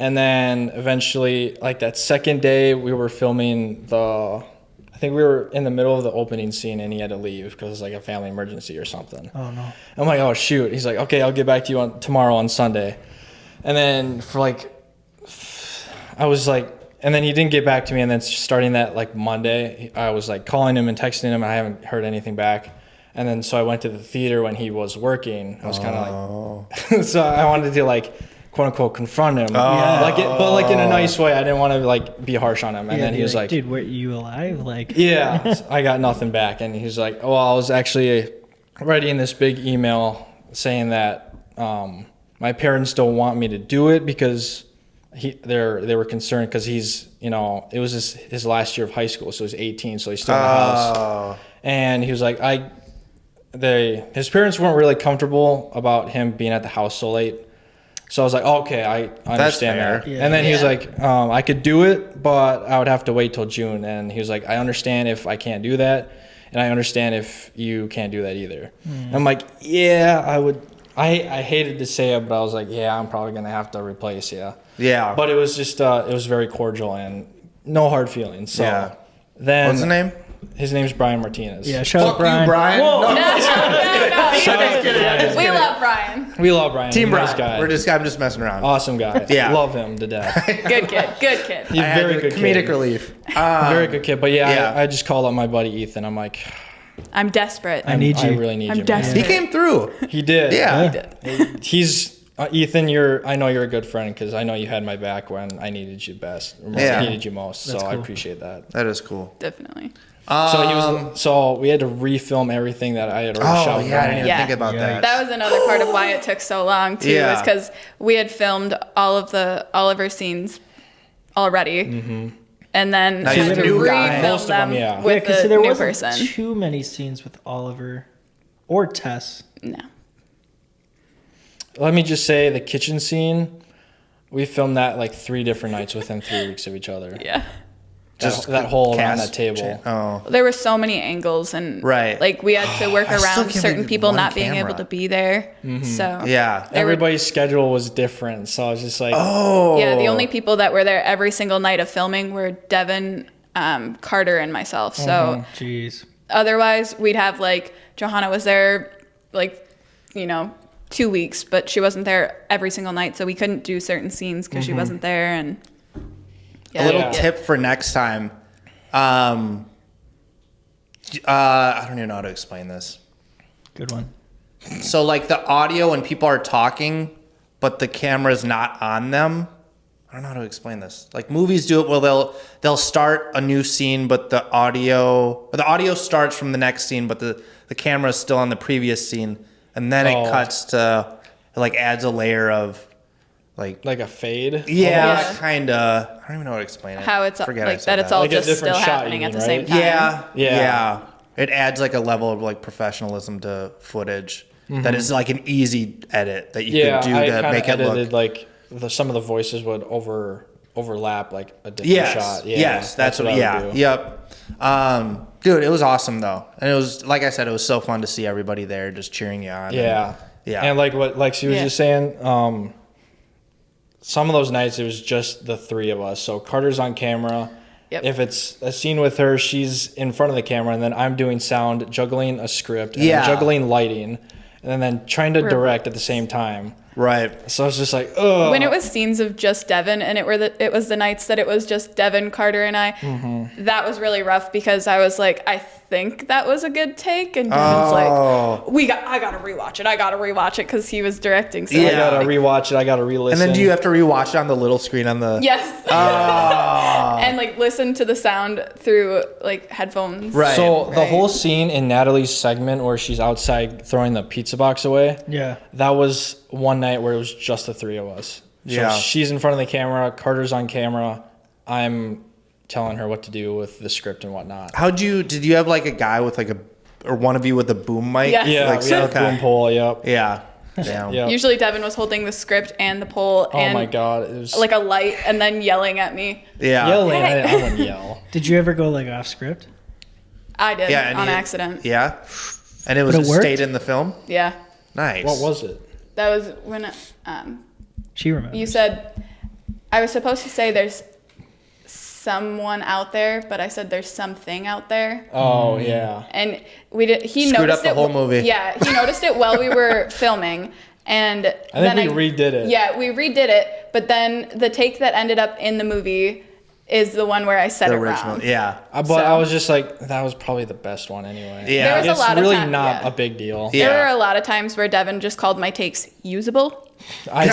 And then eventually, like that second day, we were filming I think we were in the middle of the opening scene and he had to leave because it was like a family emergency or something. Oh no. I'm like, oh shoot. He's like, okay, I'll get back to you tomorrow on Sunday. And then and then he didn't get back to me. And then starting that like Monday, I was like calling him and texting him. And I haven't heard anything back. And then so I went to the theater when he was working. I was kind of like, so I wanted to like, quote unquote, confront him. Yeah. But like in a nice way. I didn't want to like be harsh on him. And Yeah, then he be was like, dude, were you alive? Like, yeah, I got nothing back. And he was like, well, I was actually writing this big email saying that my parents don't want me to do it because they were concerned because he's, it was his last year of high school. So he's 18. So he's still in the house. And he was like, his parents weren't really comfortable about him being at the house so late. So I was like, oh, okay, I understand fair. that. Yeah. And then he was Yeah. like, I could do it, but I would have to wait till June. And he was like, I understand if I can't do that. And I understand if you can't do that either. I'm like, yeah, I would. I hated to say it, but I was like, yeah, I'm probably going to have to replace you. Yeah. But it was just, it was very cordial and no hard feelings. So Yeah. then. What's the name? His name's Brian Martinez. yeah, shout out Fuck Brian. you, Brian. Whoa. No. No. Shout out to Brian. We love Brian. We love Brian. Team Nice Brian. guy. I'm just messing around. Awesome guy. Yeah. Love him to death. Good kid. Good kid. He's I had very the good comedic kid. relief. Very good kid. But yeah. I just called up my buddy Ethan. I'm like, I'm desperate. I need I you. really need I'm you. desperate. He came through. Man. He did. Yeah. He's Ethan. I know you're a good friend because I know you had my back when I needed you best. Or Yeah. needed you most. That's so I cool. appreciate that. That is cool. Definitely. So we had to refilm everything that I had already Oh, shot. with yeah, I Brian. didn't even Yeah. think about that. That was another part of why it took so long too, Yeah. is because we had filmed all of our scenes already, and then Now had you're to the new guy. refilm Most of them, them yeah. Yeah, with because the there new wasn't person. too many scenes with Oliver or Tess. No. Let me just say the kitchen scene. We filmed that like 3 different nights within 3 weeks of each other. Yeah. Just that hole around cast that table. chain. Oh, There were so many angles, and Right. like we had to work I still around can't certain believe people one not being camera. able to be there. So yeah. There were- Everybody's schedule was different, so I was just like, Oh, yeah, the only people that were there every single night of filming were Devin, Carter, and myself. So Jeez. otherwise, we'd have like Johanna was there, like 2 weeks, but she wasn't there every single night, so we couldn't do certain scenes because she wasn't there. And A little Yeah. tip for next time. I don't even know how to explain this. Good one. So like the audio when people are talking, but the camera's not on them. I don't know how to explain this. Like movies do it where they'll start a new scene, but the audio starts from the next scene, but the camera's still on the previous scene, and then it cuts to it like adds a layer of like a fade. yeah. Kind of. I don't even know how to explain it. how it's Forget I like said that, it's all Like a just different still shot, happening you at the mean, same right? time. Yeah, Yeah. yeah. It adds like a level of like professionalism to footage that is like an easy edit that you Yeah, could do I to kind make of it edited look. like some of the voices would overlap like a different Yes, shot. Yeah, yes, that's what. I Yeah, would do. yep. Dude, it was awesome though, and it was like I said, it was so fun to see everybody there just cheering you on. Yeah. Yeah. And like what Lexi was Yeah. just saying, some of those nights it was just the three of us. So Carter's on camera. Yep. If it's a scene with her, she's in front of the camera, and then I'm doing sound, juggling a script, and Yeah. juggling lighting, and then trying to We're- direct at the same time. Right. So it's just like, ugh. When it was scenes of just Devin, and it was the nights that it was just Devin, Carter, and I, that was really rough because I was like, I think that was a good take, and Devin's like, I gotta rewatch it because he was directing. So I Yeah. gotta rewatch it. I gotta re-listen. And then do you have to rewatch it on the little screen on the? yes, and like listen to the sound through like headphones. Right. So the Right. whole scene in Natalie's segment where she's outside throwing the pizza box away, Yeah. that was one night where it was just the three of us. So Yeah. she's in front of the camera, Carter's on camera, I'm telling her what to do with the script and whatnot. Did you have like a guy with like or one of you with a boom mic? Yes. Yeah, Like, we had okay. a boom pole, yep. Yeah. Damn. Yep. Usually Devin was holding the script and the pole Oh and my god, it was like a light, and then yelling at me. Yeah. yelling. I wouldn't yell. Did you ever go like off script? I did Yeah. and on you- accident. Yeah. And it was But it worked? stayed in the film. Yeah, Nice. What was it? that was when She remembers. you said I was supposed to say there's someone out there, but I said there's something out there. Oh yeah. And we did. He Screwed noticed up the it. whole movie. Yeah, he noticed it while we were filming, and I think we redid it. Yeah, we redid it. But then the take that ended up in the movie is the one where I said The it original. wrong. Yeah. But So- I was just like, that was probably the best one anyway. Yeah. There was a it's lot of really time- not yeah. a big deal. Yeah. There were a lot of times where Devin just called my takes usable. I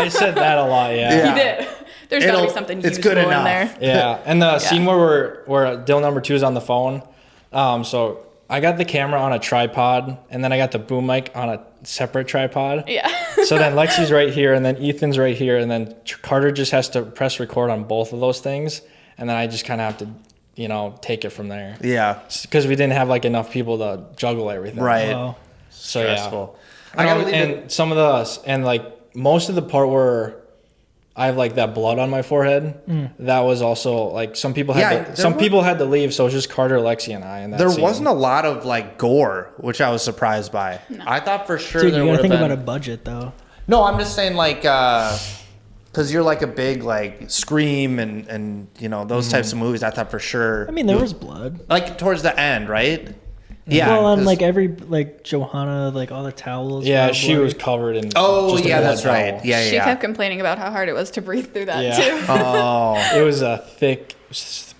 said that a lot, Yeah. yeah. He did. There's gotta be something it's usable good in enough. there. Yeah, and the scene where Dill number 2 is on the phone. So I got the camera on a tripod, and then I got the boom mic on a separate tripod. Yeah. So then Lexi's right here, and then Ethan's right here, and then Carter just has to press record on both of those things, and then I just kind of have to, take it from there. Yeah. Because we didn't have like enough people to juggle everything. Right. Oh. So Stressful. yeah. I gotta believe it. And some of like most of the part where I have like that blood on my forehead, that was also like some people had people had to leave, so it was just Carter, Lexi, and I. And There wasn't a lot of like gore, which I was surprised by. I thought for sure Dude, there you would gotta have think been. about a budget though. No, I'm just saying like because you're like a big like Scream and those types of movies. I thought for sure. I mean, there was blood. like towards the end, right? Yeah. Well, on 'cause- like every like Johanna, like all the towels. Yeah, were she bloody. was covered in. Oh just a yeah, blood that's right. towel. Yeah, She yeah. kept complaining about how hard it was to breathe through that Yeah. too. Oh It was a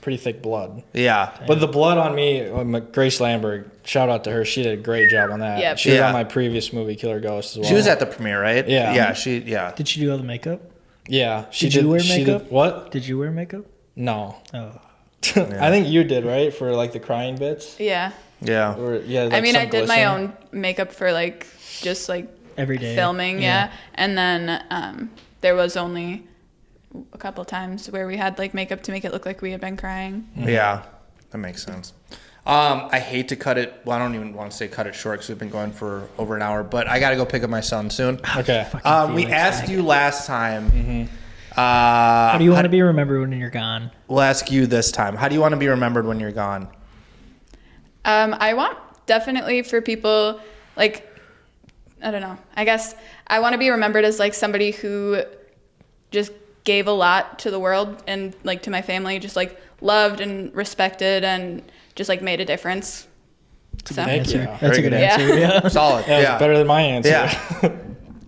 pretty thick blood. yeah. But the blood on me, Grace Landberg, shout out to her. She did a great job on that. Yep. She was Yeah. on my previous movie, Killer Ghost, as well. She was at the premiere, right? Yeah. Yeah. Did she do all the makeup? Yeah. Did you wear she makeup? What? Did you wear makeup? No. Oh. I think you did, right? For like the crying bits? Yeah. Yeah. Or, yeah, like I mean, some I did my glisten. own makeup for like just like Every day. filming, yeah. And then there was only a couple times where we had like makeup to make it look like we had been crying. Yeah. That makes sense. I hate to cut it. Well, I don't even want to say cut it short because we've been going for over an hour. But I got to go pick up my son soon. Okay. We asked you last time How do you want to be remembered when you're gone? We'll ask you this time. How do you want to be remembered when you're gone? I want definitely for people, like, I don't know. I guess I want to be remembered as like somebody who just gave a lot to the world and like to my family, just like loved and respected and just like made a difference. So Thank you. That's Very a good good answer. Yeah. Solid. Yeah, Yeah. it's better than my answer. Yeah.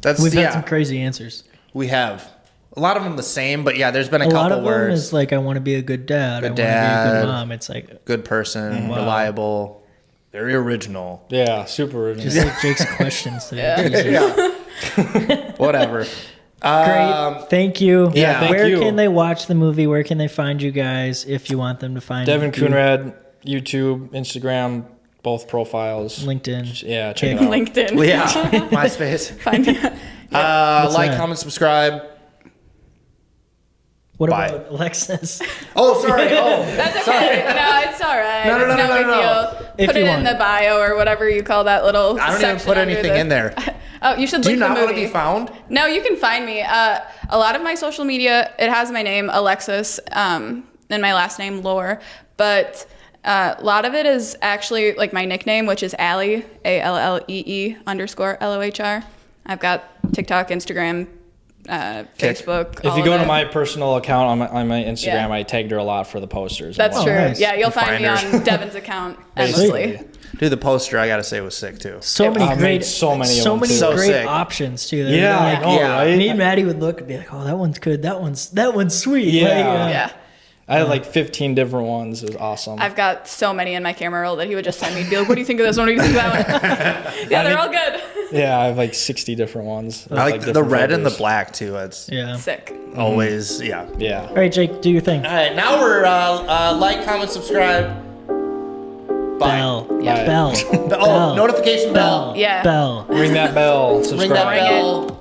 That's We've had some crazy ansers. We have. A lot of them the same, but yeah, there's been a A lot couple of them words. is like, I want to be a good dad. I want to be a dad. good mom. It's like, Good person, Wow. reliable, very original. Yeah, super original. just like Jake's questions today. Jesus. Yeah. Whatever. Great. Thank you. Yeah, thank Where you. can they watch the movie? Where can they find you guys if you want them to find Devin you? Coonrad, YouTube, Instagram, both profiles. LinkedIn. Yeah, check it Kick. out. LinkedIn. Yeah. MySpace. Find me. Like, that? comment, subscribe. What Bye. about Alexis? Oh, sorry. Oh, That's okay. No, it's all right. No, no, it's no, no no, big no. deal. If Put you it want in the it. bio or whatever you call that little I don't even section put under anything the- in there. Oh, you should Do you link not the want movie. to be found? No, you can find me. A lot of my social media, it has my name, Alexis, and my last name, Lore. But a lot of it is actually like my nickname, which is Allie, ALLEE_LOHR. I've got TikTok, Instagram, Facebook. If all you of go to it. my personal account on my Instagram, Yeah. I tagged her a lot for the posters. That's and Oh, true. nice. Yeah, you'll find me Finders. on Devin's account Basically. endlessly. Dude, the poster I gotta say was sick too. So many I've great, made so many of them, too. So great sick. options too. They're Yeah, like, I know, Yeah. right? me and Maddie would look and be like, "Oh, that one's good. That one's sweet." Yeah. Like, Yeah. I had like 15 different ones. It was awesome. I've got so many in my camera roll that he would just send me. He'd be like, "What do you think of this one? What do you think of that one?" Yeah, they're all good. Yeah, I have like 60 different ones. I like the different red and the flavors. black too. It's yeah. Sick. always, yeah. Yeah. All right, Jake, do your thing. All right, now we're like, comment, subscribe. Bye. Bell. Yeah. Bell. Oh, notification bell. Yeah. Bell. Ring that bell. Ring Subscribe. that Ring it. bell.